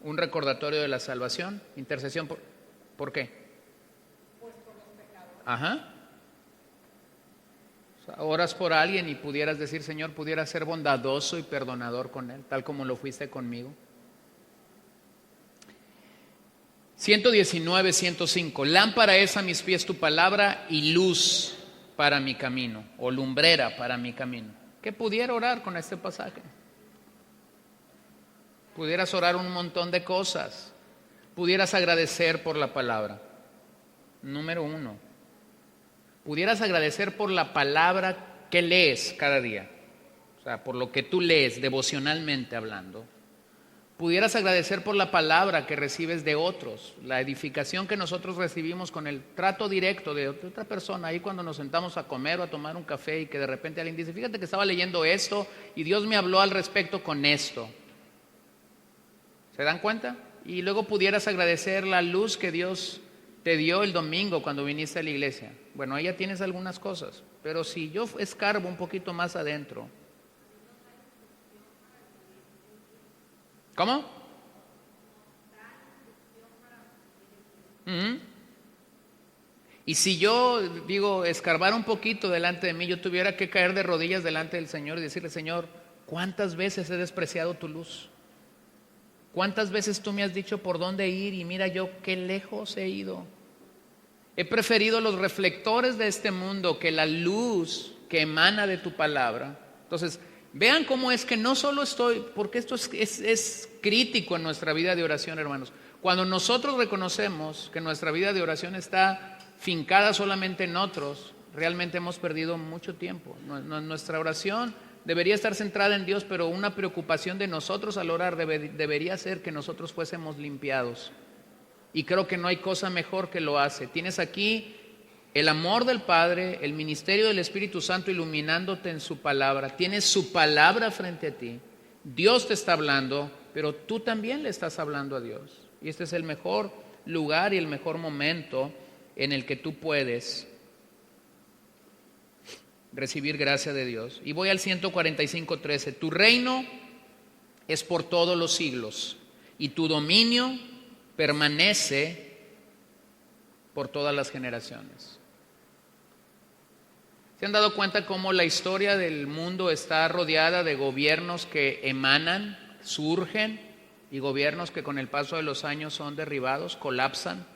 Un recordatorio de la salvación, intercesión, ¿por qué? Pues por los pecados. Ajá. O sea, oras por alguien y pudieras decir, Señor, pudiera ser bondadoso y perdonador con él, tal como lo fuiste conmigo. 119, 105. Lámpara es a mis pies tu palabra y luz para mi camino, o lumbrera para mi camino. ¿Qué pudiera orar con este pasaje? Pudieras orar un montón de cosas. Pudieras agradecer por la palabra. Número 1. Pudieras agradecer por la palabra que lees cada día. O sea, por lo que tú lees devocionalmente hablando. Pudieras agradecer por la palabra que recibes de otros, la edificación que nosotros recibimos con el trato directo de otra persona, ahí cuando nos sentamos a comer o a tomar un café y que de repente alguien dice, fíjate que estaba leyendo esto y Dios me habló al respecto con esto. ¿Se dan cuenta? Y luego pudieras agradecer la luz que Dios te dio el domingo cuando viniste a la iglesia. Bueno, ahí ya tienes algunas cosas, pero si yo escarbo un poquito más adentro. ¿Cómo? Uh-huh. Y si yo, escarbar un poquito delante de mí, yo tuviera que caer de rodillas delante del Señor y decirle, Señor, ¿cuántas veces he despreciado tu luz? ¿Cuántas veces tú me has dicho por dónde ir y mira yo qué lejos he ido? He preferido los reflectores de este mundo que la luz que emana de tu palabra. Entonces, vean cómo es que no solo estoy, porque esto es crítico en nuestra vida de oración, hermanos. Cuando nosotros reconocemos que nuestra vida de oración está fincada solamente en otros, realmente hemos perdido mucho tiempo. Nuestra oración debería estar centrada en Dios, pero una preocupación de nosotros al orar debería ser que nosotros fuésemos limpiados. Y creo que no hay cosa mejor que lo hace. Tienes aquí el amor del Padre, el ministerio del Espíritu Santo iluminándote en su palabra. Tienes su palabra frente a ti. Dios te está hablando, pero tú también le estás hablando a Dios. Y este es el mejor lugar y el mejor momento en el que tú puedes recibir gracia de Dios. Y voy al 145:13. Tu reino es por todos los siglos y tu dominio permanece por todas las generaciones. ¿Se han dado cuenta cómo la historia del mundo está rodeada de gobiernos que emanan, surgen, y gobiernos que con el paso de los años son derribados, colapsan?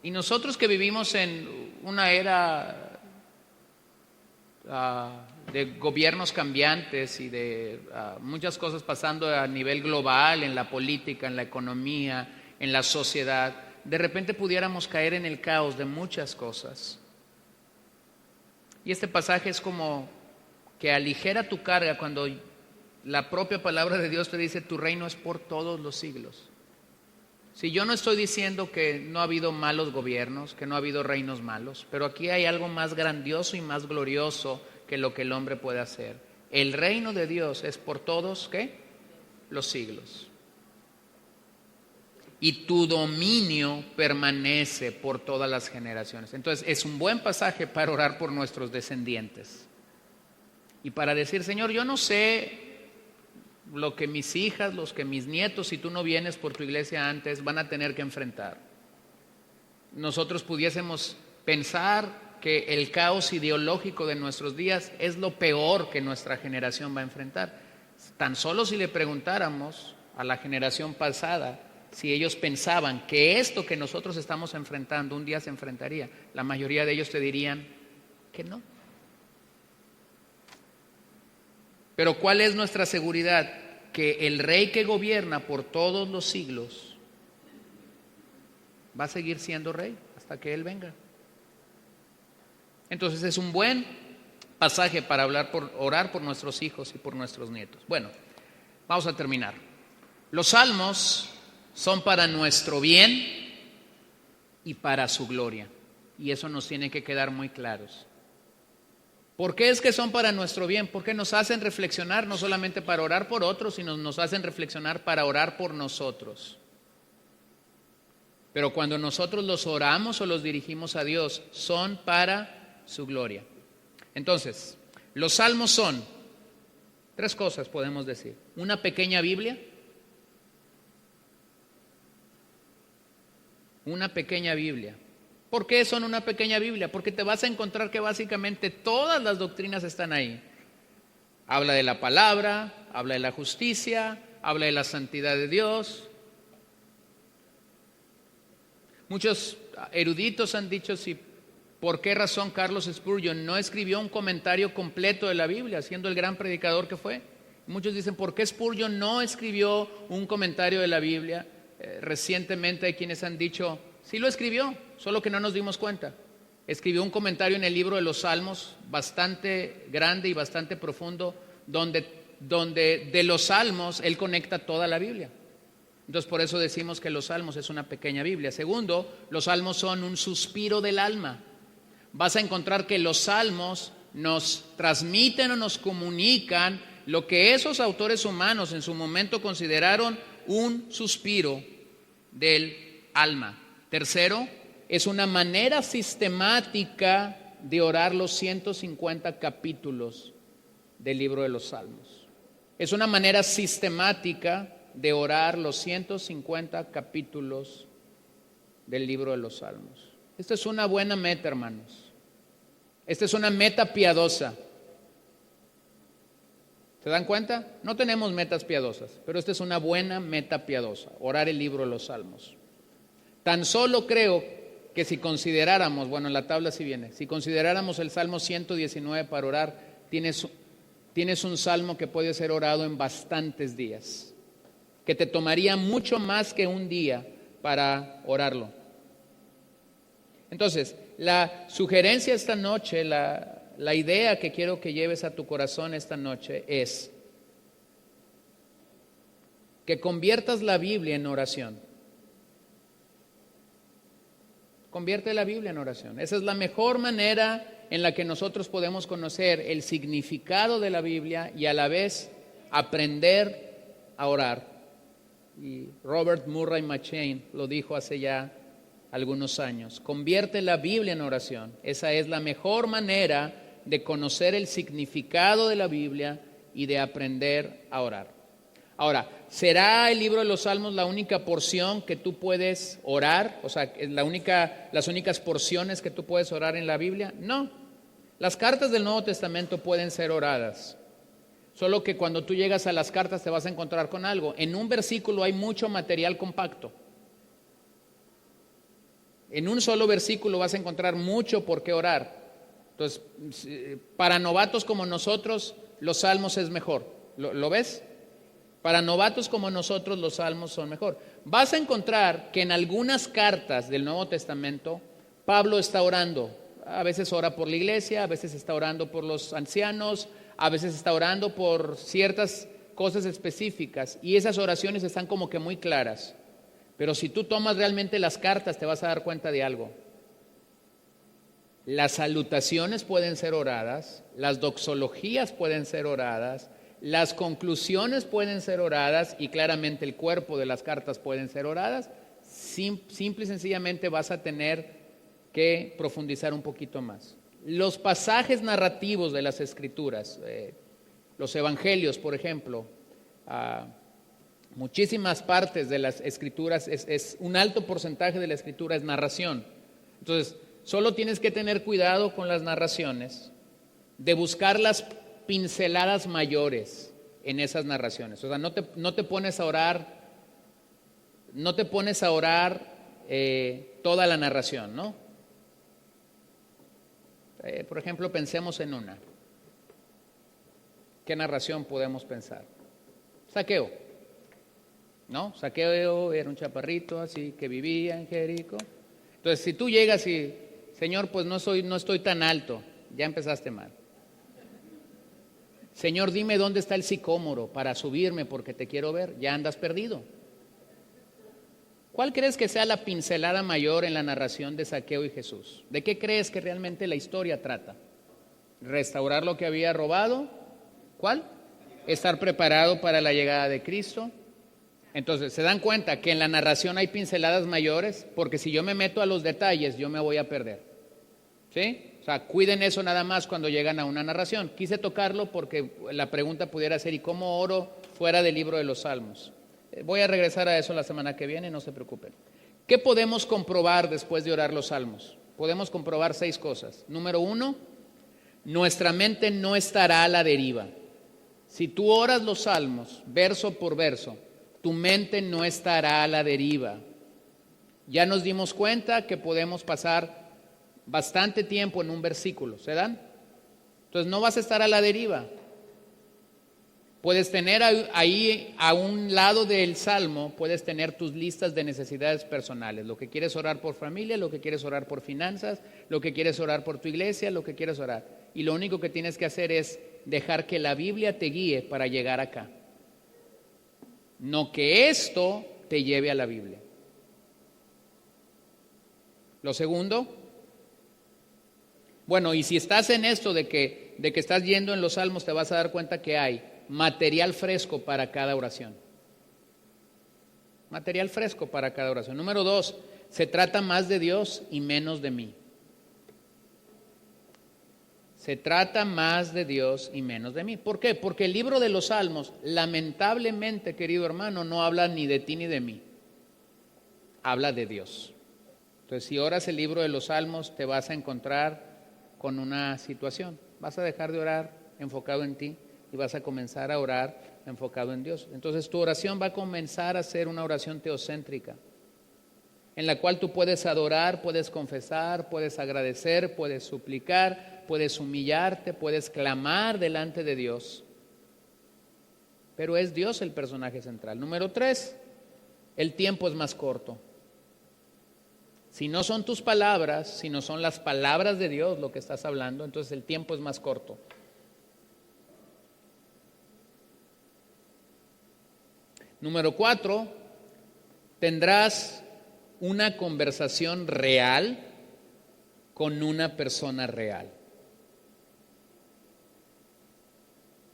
Y nosotros que vivimos en una era de gobiernos cambiantes y de muchas cosas pasando a nivel global, en la política, en la economía, en la sociedad, de repente pudiéramos caer en el caos de muchas cosas. Y este pasaje es como que aligera tu carga cuando la propia palabra de Dios te dice: tu reino es por todos los siglos. Si yo no estoy diciendo que no ha habido malos gobiernos, que no ha habido reinos malos, pero aquí hay algo más grandioso y más glorioso que lo que el hombre puede hacer. El reino de Dios es por todos, ¿qué? Los siglos. Y tu dominio permanece por todas las generaciones. Entonces es un buen pasaje para orar por nuestros descendientes y para decir: Señor, yo no sé lo que mis hijas, los que mis nietos, si tú no vienes por tu iglesia antes, van a tener que enfrentar. Nosotros pudiésemos pensar que el caos ideológico de nuestros días es lo peor que nuestra generación va a enfrentar. Tan solo si le preguntáramos a la generación pasada si ellos pensaban que esto que nosotros estamos enfrentando un día se enfrentaría, la mayoría de ellos te dirían que no. Pero ¿cuál es nuestra seguridad? Que el rey que gobierna por todos los siglos va a seguir siendo rey hasta que él venga. Entonces es un buen pasaje para orar por nuestros hijos y por nuestros nietos. Bueno, vamos a terminar. Los salmos son para nuestro bien y para su gloria, y eso nos tiene que quedar muy claros. ¿Por qué es que son para nuestro bien? Porque nos hacen reflexionar, no solamente para orar por otros, sino nos hacen reflexionar para orar por nosotros. Pero cuando nosotros los oramos o los dirigimos a Dios, son para su gloria. Entonces, los salmos son 3 cosas, podemos decir: una pequeña Biblia, una pequeña Biblia. ¿Por qué son una pequeña Biblia? Porque te vas a encontrar que básicamente todas las doctrinas están ahí. Habla de la palabra, habla de la justicia, habla de la santidad de Dios. Muchos eruditos han dicho por qué razón Carlos Spurgeon no escribió un comentario completo de la Biblia, siendo el gran predicador que fue. Muchos dicen: ¿por qué Spurgeon no escribió un comentario de la Biblia? Recientemente hay quienes han dicho: sí lo escribió, solo que no nos dimos cuenta. Escribió un comentario en el libro de los Salmos bastante grande y bastante profundo, donde de los Salmos él conecta toda la Biblia. Entonces por eso decimos que los Salmos es una pequeña Biblia. Segundo, los Salmos son un suspiro del alma. Vas a encontrar que los Salmos nos transmiten o nos comunican lo que esos autores humanos en su momento consideraron un suspiro del alma. Tercero, es una manera sistemática de orar los 150 capítulos del libro de los Salmos. Es una manera sistemática de orar los 150 capítulos del libro de los Salmos. Esta es una buena meta, hermanos. Esta es una meta piadosa. ¿Se dan cuenta? No tenemos metas piadosas, pero esta es una buena meta piadosa, orar el libro de los Salmos. Tan solo creo que si consideráramos, bueno, en la tabla sí viene, si consideráramos el Salmo 119 para orar, tienes un salmo que puede ser orado en bastantes días, que te tomaría mucho más que un día para orarlo. Entonces, la sugerencia esta noche, la idea que quiero que lleves a tu corazón esta noche es que conviertas la Biblia en oración. Convierte la Biblia en oración. Esa es la mejor manera en la que nosotros podemos conocer el significado de la Biblia y a la vez aprender a orar. Y Robert Murray McCheyne lo dijo hace ya algunos años. Convierte la Biblia en oración. Esa es la mejor manera de conocer el significado de la Biblia y de aprender a orar. Ahora, ¿será el libro de los Salmos la única porción que tú puedes orar? O sea, las únicas porciones que tú puedes orar en la Biblia. No. Las cartas del Nuevo Testamento pueden ser oradas. Solo que cuando tú llegas a las cartas te vas a encontrar con algo. En un versículo hay mucho material compacto. En un solo versículo vas a encontrar mucho por qué orar. Entonces, para novatos como nosotros, los salmos es mejor. ¿Lo ves? Para novatos como nosotros, los salmos son mejor. Vas a encontrar que en algunas cartas del Nuevo Testamento, Pablo está orando. A veces ora por la iglesia, a veces está orando por los ancianos, a veces está orando por ciertas cosas específicas. Y esas oraciones están como que muy claras. Pero si tú tomas realmente las cartas, te vas a dar cuenta de algo. Las salutaciones pueden ser oradas, las doxologías pueden ser oradas, las conclusiones pueden ser oradas y claramente el cuerpo de las cartas pueden ser oradas. Simple y sencillamente vas a tener que profundizar un poquito más. Los pasajes narrativos de las Escrituras, los Evangelios, por ejemplo, muchísimas partes de las Escrituras, es un alto porcentaje de la Escritura es narración. Entonces, solo tienes que tener cuidado con las narraciones, de buscar las pinceladas mayores en esas narraciones. O sea, no te pones a orar, toda la narración, ¿no? Por ejemplo, pensemos en una. ¿Qué narración podemos pensar? Saqueo, ¿no? Saqueo era un chaparrito así que vivía en Jericó. Entonces, si tú llegas y, Señor, pues no estoy tan alto, ya empezaste mal. Señor, dime dónde está el sicómoro para subirme porque te quiero ver, ya andas perdido. ¿Cuál crees que sea la pincelada mayor en la narración de Saqueo y Jesús? ¿De qué crees que realmente la historia trata? ¿Restaurar lo que había robado? ¿Cuál? Estar preparado para la llegada de Cristo. Entonces, ¿se dan cuenta que en la narración hay pinceladas mayores? Porque si yo me meto a los detalles, yo me voy a perder. ¿Sí? O sea, cuiden eso nada más cuando llegan a una narración. Quise tocarlo porque la pregunta pudiera ser, ¿y cómo oro fuera del libro de los Salmos? Voy a regresar a eso la semana que viene, no se preocupen. ¿Qué podemos comprobar después de orar los Salmos? Podemos comprobar 6 cosas. Número 1, nuestra mente no estará a la deriva. Si tú oras los Salmos, verso por verso, tu mente no estará a la deriva. Ya nos dimos cuenta que podemos pasar bastante tiempo en un versículo, ¿se dan? Entonces no vas a estar a la deriva. Puedes tener ahí a un lado del salmo, puedes tener tus listas de necesidades personales, lo que quieres orar por familia, lo que quieres orar por finanzas, lo que quieres orar por tu iglesia, lo que quieres orar. Y lo único que tienes que hacer es dejar que la Biblia te guíe para llegar acá. No que esto te lleve a la Biblia. Lo segundo, bueno, y si estás en esto de que estás yendo en los salmos, te vas a dar cuenta que hay material fresco para cada oración. Material fresco para cada oración. Número 2, se trata más de Dios y menos de mí. Se trata más de Dios y menos de mí. ¿Por qué? Porque el libro de los Salmos, lamentablemente, querido hermano, no habla ni de ti ni de mí. Habla de Dios. Entonces, si oras el libro de los Salmos, te vas a encontrar con una situación. Vas a dejar de orar enfocado en ti y vas a comenzar a orar enfocado en Dios. Entonces, tu oración va a comenzar a ser una oración teocéntrica, en la cual tú puedes adorar, puedes confesar, puedes agradecer, puedes suplicar, puedes humillarte, puedes clamar delante de Dios. Pero es Dios el personaje central. Número 3, el tiempo es más corto. Si no son tus palabras, si no son las palabras de Dios lo que estás hablando, entonces el tiempo es más corto. Número 4, tendrás una conversación real con una persona real.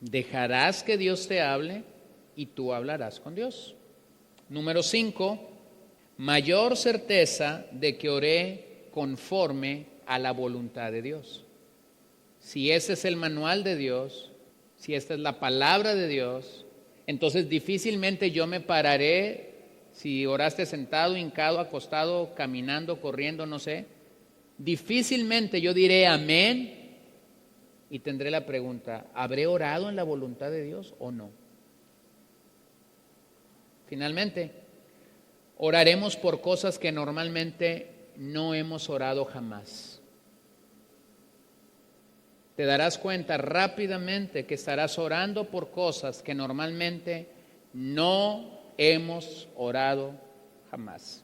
Dejarás que Dios te hable y tú hablarás con Dios. Número 5, mayor certeza de que oré conforme a la voluntad de Dios. Si ese es el manual de Dios, si esta es la palabra de Dios, entonces difícilmente yo me pararé, si oraste sentado, hincado, acostado, caminando, corriendo, no sé, difícilmente yo diré amén y tendré la pregunta, ¿habré orado en la voluntad de Dios o no? Finalmente, oraremos por cosas que normalmente no hemos orado jamás. te darás cuenta rápidamente que estarás orando por cosas que normalmente no hemos orado jamás.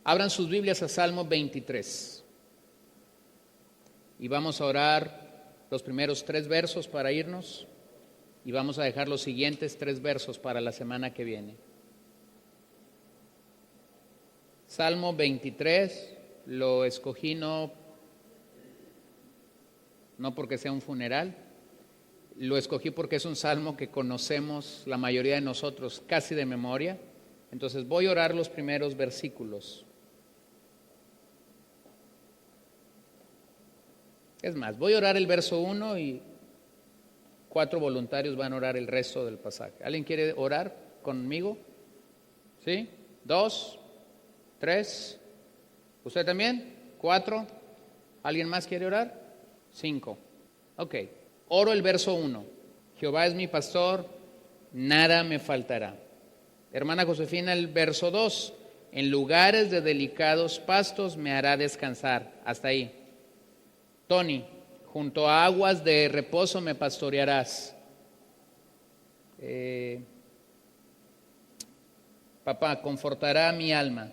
Abran sus Biblias a Salmo 23 y vamos a orar los primeros 3 versos para irnos y vamos a dejar los siguientes 3 versos para la semana que viene. Salmo 23, lo escogí no porque sea un funeral, lo escogí porque es un salmo que conocemos la mayoría de nosotros casi de memoria. Entonces voy a orar los primeros versículos. Es más, voy a orar el verso 1 y 4 voluntarios van a orar el resto del pasaje. ¿Alguien quiere orar conmigo? ¿Sí? 2, 3. ¿Usted también? 4. ¿Alguien más quiere orar? 5. Ok. Oro el verso 1. Jehová es mi pastor, nada me faltará. Hermana Josefina, el verso 2. En lugares de delicados pastos me hará descansar. Hasta ahí. Tony, junto a aguas de reposo me pastorearás. Papá, confortará mi alma.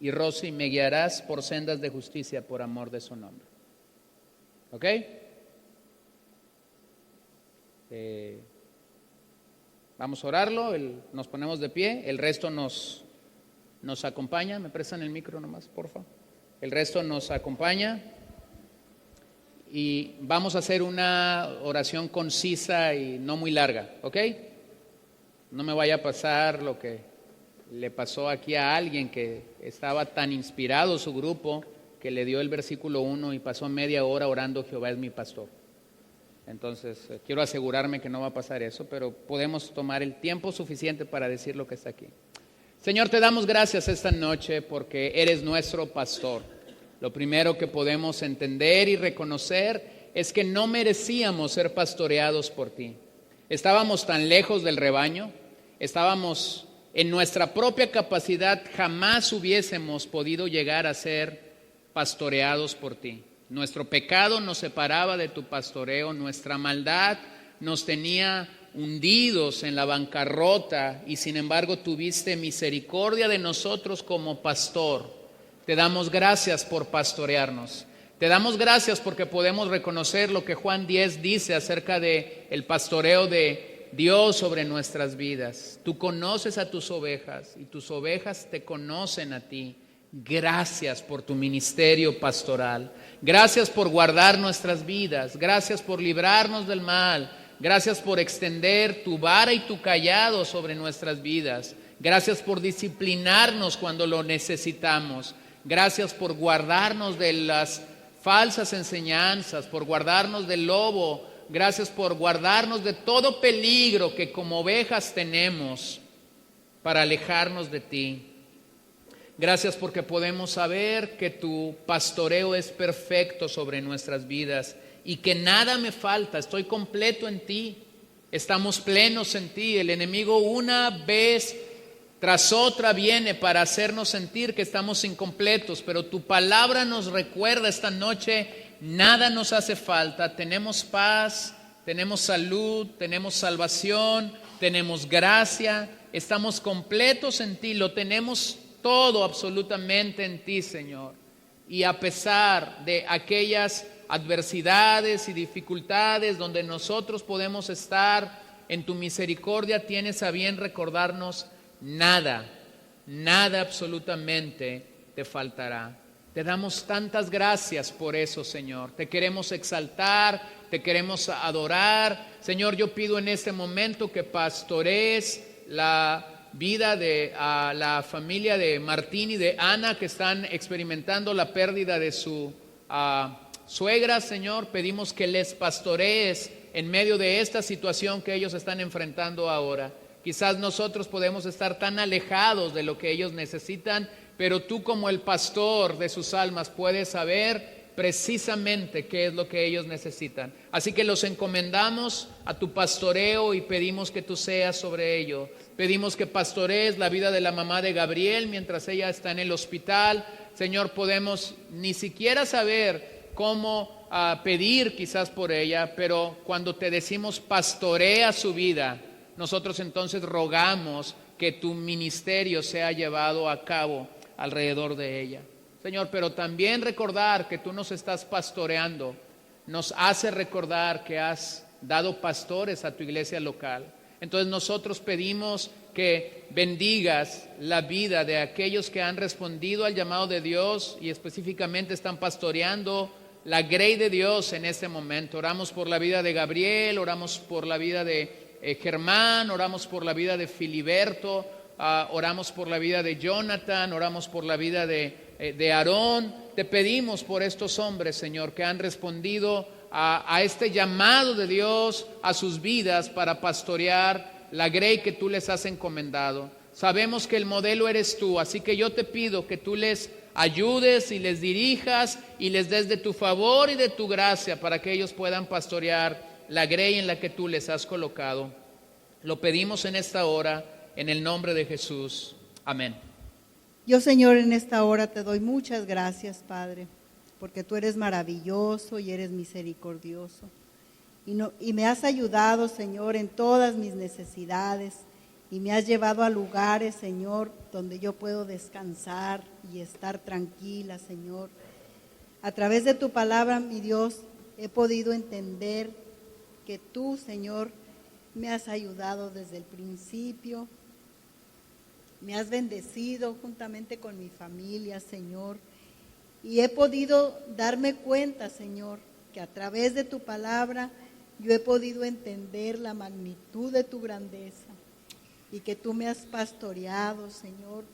Y Rosy, me guiarás por sendas de justicia por amor de su nombre. ¿Ok? Vamos a orarlo, nos ponemos de pie, el resto nos acompaña. ¿Me prestan el micro nomás, por favor? El resto nos acompaña. Y vamos a hacer una oración concisa y no muy larga, ¿ok? No me vaya a pasar lo que le pasó aquí a alguien que estaba tan inspirado su grupo que le dio el versículo 1 y pasó media hora orando Jehová es mi pastor. Entonces, quiero asegurarme que no va a pasar eso, pero podemos tomar el tiempo suficiente para decir lo que está aquí. Señor, te damos gracias esta noche porque eres nuestro pastor. Lo primero que podemos entender y reconocer es que no merecíamos ser pastoreados por ti. Estábamos tan lejos del rebaño, estábamos en nuestra propia capacidad, jamás hubiésemos podido llegar a ser pastoreados por ti. Nuestro pecado nos separaba de tu pastoreo, nuestra maldad nos tenía hundidos en la bancarrota y sin embargo tuviste misericordia de nosotros como pastor. Te damos gracias por pastorearnos. Te damos gracias porque podemos reconocer lo que Juan 10 dice acerca de el pastoreo de Dios sobre nuestras vidas. Tú conoces a tus ovejas y tus ovejas te conocen a ti. Gracias por tu ministerio pastoral. Gracias por guardar nuestras vidas. Gracias por librarnos del mal. Gracias por extender tu vara y tu cayado sobre nuestras vidas. Gracias por disciplinarnos cuando lo necesitamos. Gracias por guardarnos de las falsas enseñanzas, por guardarnos del lobo. Gracias por guardarnos de todo peligro que como ovejas tenemos para alejarnos de ti. Gracias porque podemos saber que tu pastoreo es perfecto sobre nuestras vidas y que nada me falta, estoy completo en ti, estamos plenos en ti. El enemigo una vez tras otra viene para hacernos sentir que estamos incompletos, pero tu palabra nos recuerda esta noche, nada nos hace falta, tenemos paz, tenemos salud, tenemos salvación, tenemos gracia, estamos completos en ti, lo tenemos todo absolutamente en ti, Señor. Y a pesar de aquellas adversidades y dificultades donde nosotros podemos estar, en tu misericordia tienes a bien recordarnos nada absolutamente te faltará. Te damos tantas gracias por eso, Señor. Te queremos exaltar, te queremos adorar. Señor, yo pido en este momento que pastorees la vida de la familia de Martín y de Ana que están experimentando la pérdida de su suegra, Señor. Pedimos que les pastorees en medio de esta situación que ellos están enfrentando ahora. Quizás nosotros podemos estar tan alejados de lo que ellos necesitan, pero tú como el pastor de sus almas puedes saber precisamente qué es lo que ellos necesitan. Así que los encomendamos a tu pastoreo y pedimos que tú seas sobre ello. Pedimos que pastorees la vida de la mamá de Gabriel mientras ella está en el hospital. Señor, podemos ni siquiera saber cómo pedir quizás por ella, pero cuando te decimos pastorea su vida, nosotros entonces rogamos que tu ministerio sea llevado a cabo alrededor de ella. Señor, pero también recordar que tú nos estás pastoreando nos hace recordar que has dado pastores a tu iglesia local. Entonces nosotros pedimos que bendigas la vida de aquellos que han respondido al llamado de Dios y específicamente están pastoreando la grey de Dios en este momento. Oramos por la vida de Gabriel, oramos por la vida de Germán, oramos por la vida de Filiberto, oramos por la vida de Jonathan, oramos por la vida de Aarón. Te pedimos por estos hombres, Señor, que han respondido a este llamado de Dios a sus vidas para pastorear la grey que tú les has encomendado. Sabemos que el modelo eres tú, así que yo te pido que tú les ayudes y les dirijas y les des de tu favor y de tu gracia para que ellos puedan pastorear la grey en la que tú les has colocado. Lo pedimos en esta hora, en el nombre de Jesús. Amén. Yo, Señor, en esta hora te doy muchas gracias, Padre, porque tú eres maravilloso y eres misericordioso. Y me has ayudado, Señor, en todas mis necesidades y me has llevado a lugares, Señor, donde yo puedo descansar y estar tranquila, Señor. A través de tu palabra, mi Dios, he podido entender que tú, Señor, me has ayudado desde el principio. Me has bendecido juntamente con mi familia, Señor. Y he podido darme cuenta, Señor, que a través de tu palabra yo he podido entender la magnitud de tu grandeza y que tú me has pastoreado, Señor,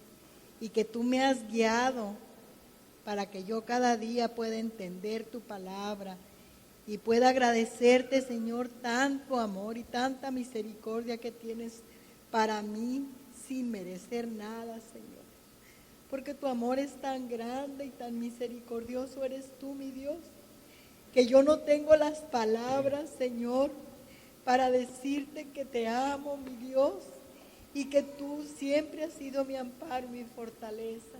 y que tú me has guiado para que yo cada día pueda entender tu palabra y pueda agradecerte, Señor, tanto amor y tanta misericordia que tienes para mí sin merecer nada, Señor. Porque tu amor es tan grande y tan misericordioso eres tú, mi Dios, que yo no tengo las palabras, Señor, para decirte que te amo, mi Dios, y que tú siempre has sido mi amparo, mi fortaleza,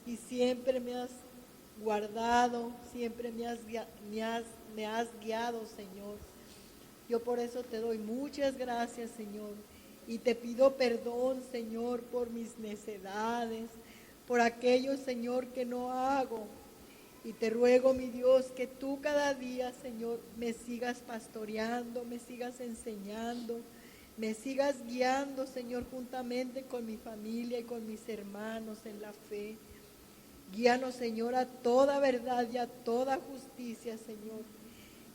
y siempre me has guardado, siempre me has guiado, Señor. Yo por eso te doy muchas gracias, Señor, y te pido perdón, Señor, por mis necedades, por aquello, Señor, que no hago. Y te ruego, mi Dios, que tú cada día, Señor, me sigas pastoreando, me sigas enseñando, me sigas guiando, Señor, juntamente con mi familia y con mis hermanos en la fe. Guíanos, Señor, a toda verdad y a toda justicia, Señor.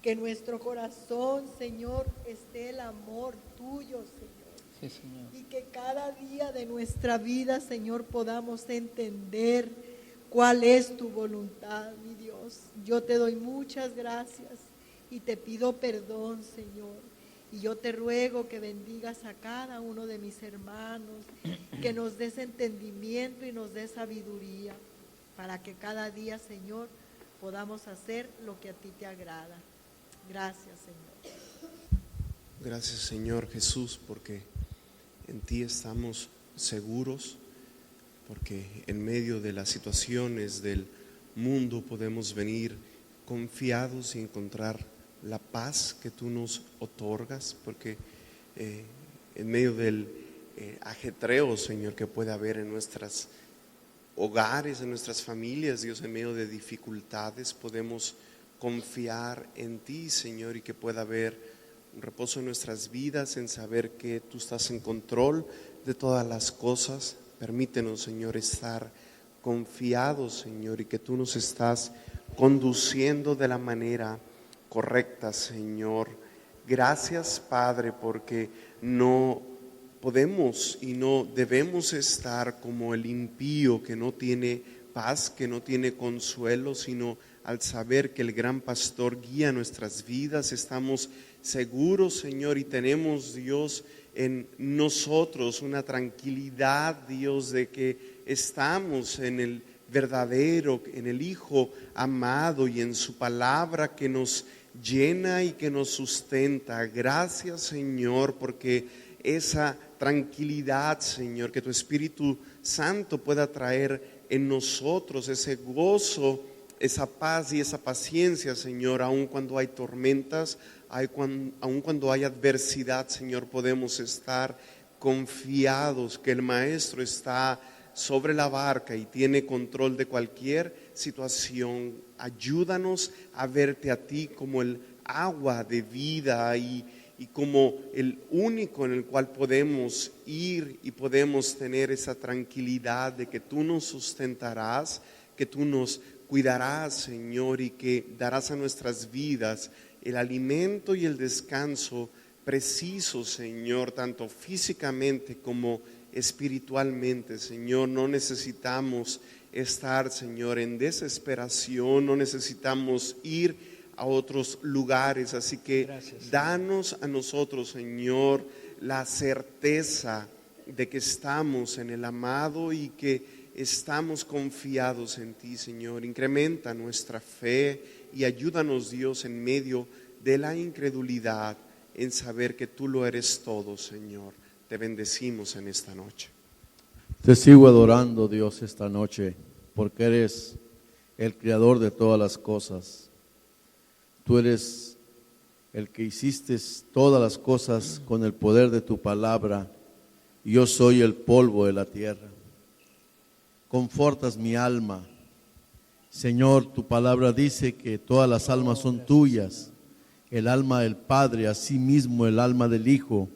Que en nuestro corazón, Señor, esté el amor tuyo, Señor. Sí, Señor. Y que cada día de nuestra vida, Señor, podamos entender cuál es tu voluntad, mi Dios. Yo te doy muchas gracias y te pido perdón, Señor. Y yo te ruego que bendigas a cada uno de mis hermanos, que nos des entendimiento y nos des sabiduría, para que cada día, Señor, podamos hacer lo que a ti te agrada. Gracias, Señor. Gracias, Señor Jesús, porque en ti estamos seguros, porque en medio de las situaciones del mundo podemos venir confiados y encontrar la paz que tú nos otorgas, porque en medio del ajetreo, Señor, que puede haber en nuestros hogares, en nuestras familias, Dios, en medio de dificultades, podemos confiar en ti, Señor, y que pueda haber un reposo en nuestras vidas, en saber que tú estás en control de todas las cosas. Permítenos, Señor, estar confiados, Señor, y que tú nos estás conduciendo de la manera correcta, Señor. Gracias, Padre, porque no podemos y no debemos estar como el impío que no tiene paz, que no tiene consuelo, sino al saber que el gran pastor guía nuestras vidas, estamos seguros, Señor, y tenemos, Dios, en nosotros una tranquilidad, Dios, de que estamos en el verdadero, en el Hijo amado y en su palabra que nos llena y que nos sustenta. Gracias, Señor, porque esa tranquilidad, Señor, que tu Espíritu Santo pueda traer en nosotros, ese gozo, esa paz y esa paciencia, Señor, aun cuando hay tormentas, aun cuando hay adversidad, Señor, podemos estar confiados que el Maestro está sobre la barca y tiene control de cualquier situación. Ayúdanos a verte a ti como el agua de vida y como el único en el cual podemos ir y podemos tener esa tranquilidad de que tú nos sustentarás, que tú nos cuidarás, Señor, y que darás a nuestras vidas el alimento y el descanso preciso, Señor, tanto físicamente como espiritualmente, Señor. No necesitamos estar, Señor, en desesperación, no necesitamos ir a otros lugares, así que gracias, danos a nosotros, Señor, la certeza de que estamos en el amado y que estamos confiados en ti, Señor. Incrementa nuestra fe y ayúdanos, Dios, en medio de la incredulidad, en saber que tú lo eres todo, Señor. Te bendecimos en esta noche. Te sigo adorando, Dios, esta noche, porque eres el creador de todas las cosas. Tú eres el que hiciste todas las cosas con el poder de tu palabra, y yo soy el polvo de la tierra. Confortas mi alma. Señor, tu palabra dice que todas las almas son tuyas, el alma del Padre, asimismo el alma del Hijo,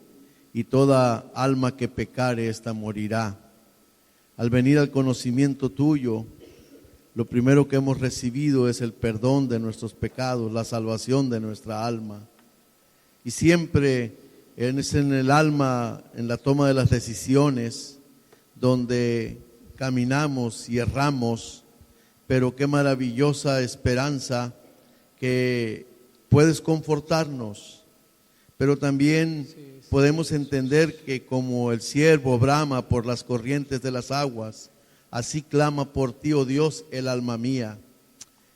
y toda alma que pecare, ésta morirá. Al venir al conocimiento tuyo, lo primero que hemos recibido es el perdón de nuestros pecados, la salvación de nuestra alma. Y siempre es en el alma, en la toma de las decisiones, donde caminamos y erramos, pero qué maravillosa esperanza que puedes confortarnos, pero también podemos entender que como el ciervo brama por las corrientes de las aguas, así clama por ti, oh Dios, el alma mía.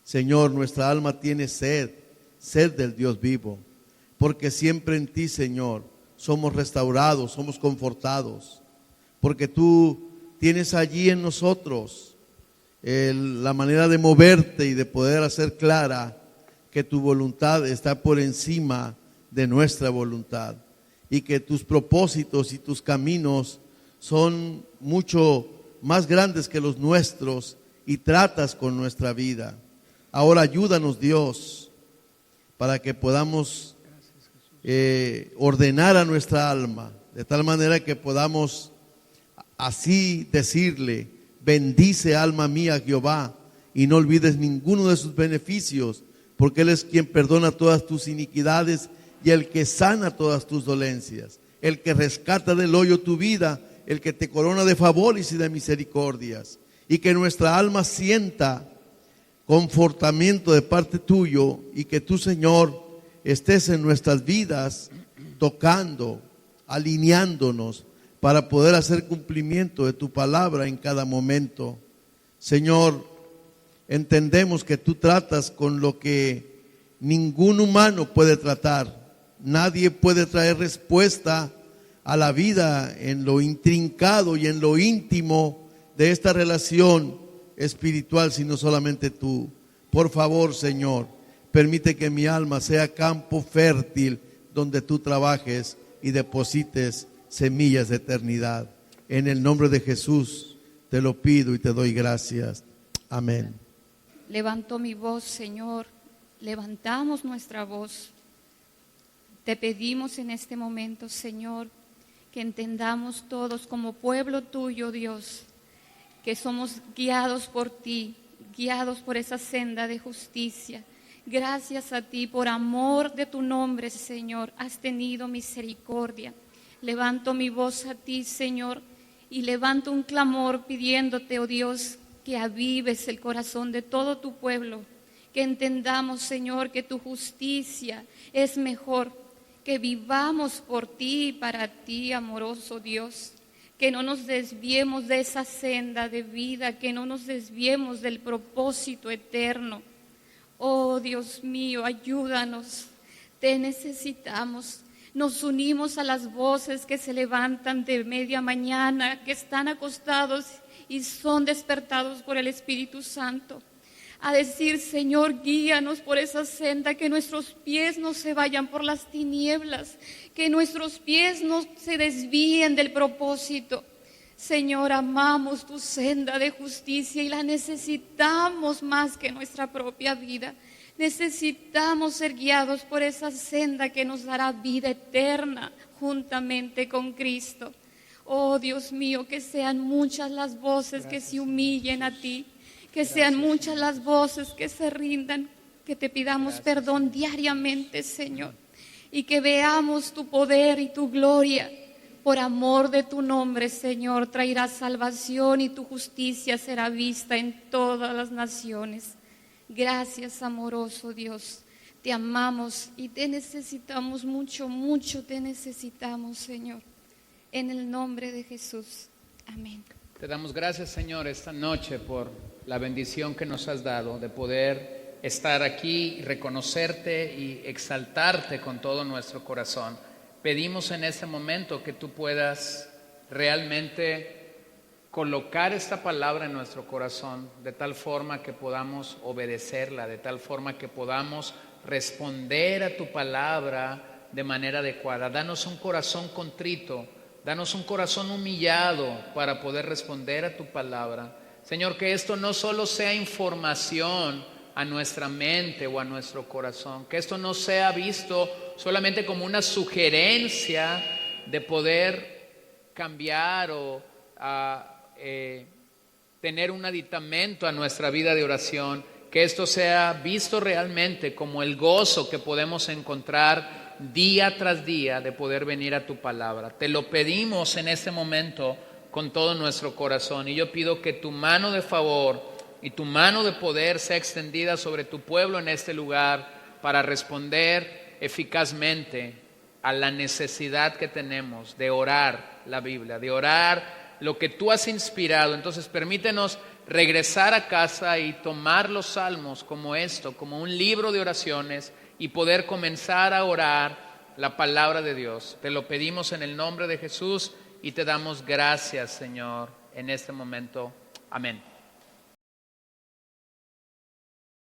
Señor, nuestra alma tiene sed del Dios vivo, porque siempre en ti, Señor, somos restaurados, somos confortados, porque tú tienes allí en nosotros la manera de moverte y de poder hacer clara que tu voluntad está por encima de nuestra voluntad y que tus propósitos y tus caminos son mucho más grandes que los nuestros y tratas con nuestra vida. Ahora ayúdanos, Dios, para que podamos ordenar a nuestra alma de tal manera que podamos así decirle: bendice alma mía Jehová y no olvides ninguno de sus beneficios, porque Él es quien perdona todas tus iniquidades y el que sana todas tus dolencias, el que rescata del hoyo tu vida, el que te corona de favores y de misericordias, y que nuestra alma sienta confortamiento de parte tuyo, y que tú, Señor, estés en nuestras vidas tocando, alineándonos para poder hacer cumplimiento de tu palabra en cada momento. Señor, entendemos que tú tratas con lo que ningún humano puede tratar. Nadie puede traer respuesta a la vida en lo intrincado y en lo íntimo de esta relación espiritual, sino solamente tú. Por favor, Señor, permite que mi alma sea campo fértil donde tú trabajes y deposites semillas de eternidad. En el nombre de Jesús te lo pido y te doy gracias. Amén. Levanto mi voz, Señor, levantamos nuestra voz. Te pedimos en este momento, Señor, que entendamos todos como pueblo tuyo, Dios, que somos guiados por ti, guiados por esa senda de justicia. Gracias a ti, por amor de tu nombre, Señor, has tenido misericordia. Levanto mi voz a ti, Señor, y levanto un clamor pidiéndote, oh Dios, que avives el corazón de todo tu pueblo, que entendamos, Señor, que tu justicia es mejor, que vivamos por ti y para ti, amoroso Dios, que no nos desviemos de esa senda de vida, que no nos desviemos del propósito eterno. Oh Dios mío, ayúdanos, te necesitamos. Nos unimos a las voces que se levantan de media mañana, que están acostados y son despertados por el Espíritu Santo, a decir: Señor, guíanos por esa senda, que nuestros pies no se vayan por las tinieblas, que nuestros pies no se desvíen del propósito. Señor, amamos tu senda de justicia y la necesitamos más que nuestra propia vida. Necesitamos ser guiados por esa senda que nos dará vida eterna juntamente con Cristo. Oh Dios mío, que sean muchas las voces que se humillen a ti, que sean muchas las voces que se rindan, que te pidamos perdón diariamente, Señor, y que veamos tu poder y tu gloria. Por amor de tu nombre, Señor, traerás salvación y tu justicia será vista en todas las naciones. Gracias, amoroso Dios. Te amamos y te necesitamos mucho, mucho te necesitamos, Señor. En el nombre de Jesús. Amén. Te damos gracias, Señor, esta noche por la bendición que nos has dado de poder estar aquí, reconocerte y exaltarte con todo nuestro corazón. Pedimos en este momento que tú puedas realmente colocar esta palabra en nuestro corazón de tal forma que podamos obedecerla, de tal forma que podamos responder a tu palabra de manera adecuada. Danos un corazón contrito, danos un corazón humillado para poder responder a tu palabra. Señor, que esto no solo sea información a nuestra mente o a nuestro corazón, que esto no sea visto solamente como una sugerencia de poder cambiar o tener un aditamento a nuestra vida de oración, que esto sea visto realmente como el gozo que podemos encontrar día tras día de poder venir a tu palabra. Te lo pedimos en este momento con todo nuestro corazón, y yo pido que tu mano de favor y tu mano de poder sea extendida sobre tu pueblo en este lugar para responder eficazmente a la necesidad que tenemos de orar la Biblia, de orar lo que tú has inspirado. Entonces permítenos regresar a casa y tomar los salmos como esto, como un libro de oraciones, y poder comenzar a orar la palabra de Dios. Te lo pedimos en el nombre de Jesús y te damos gracias, Señor, en este momento. Amén.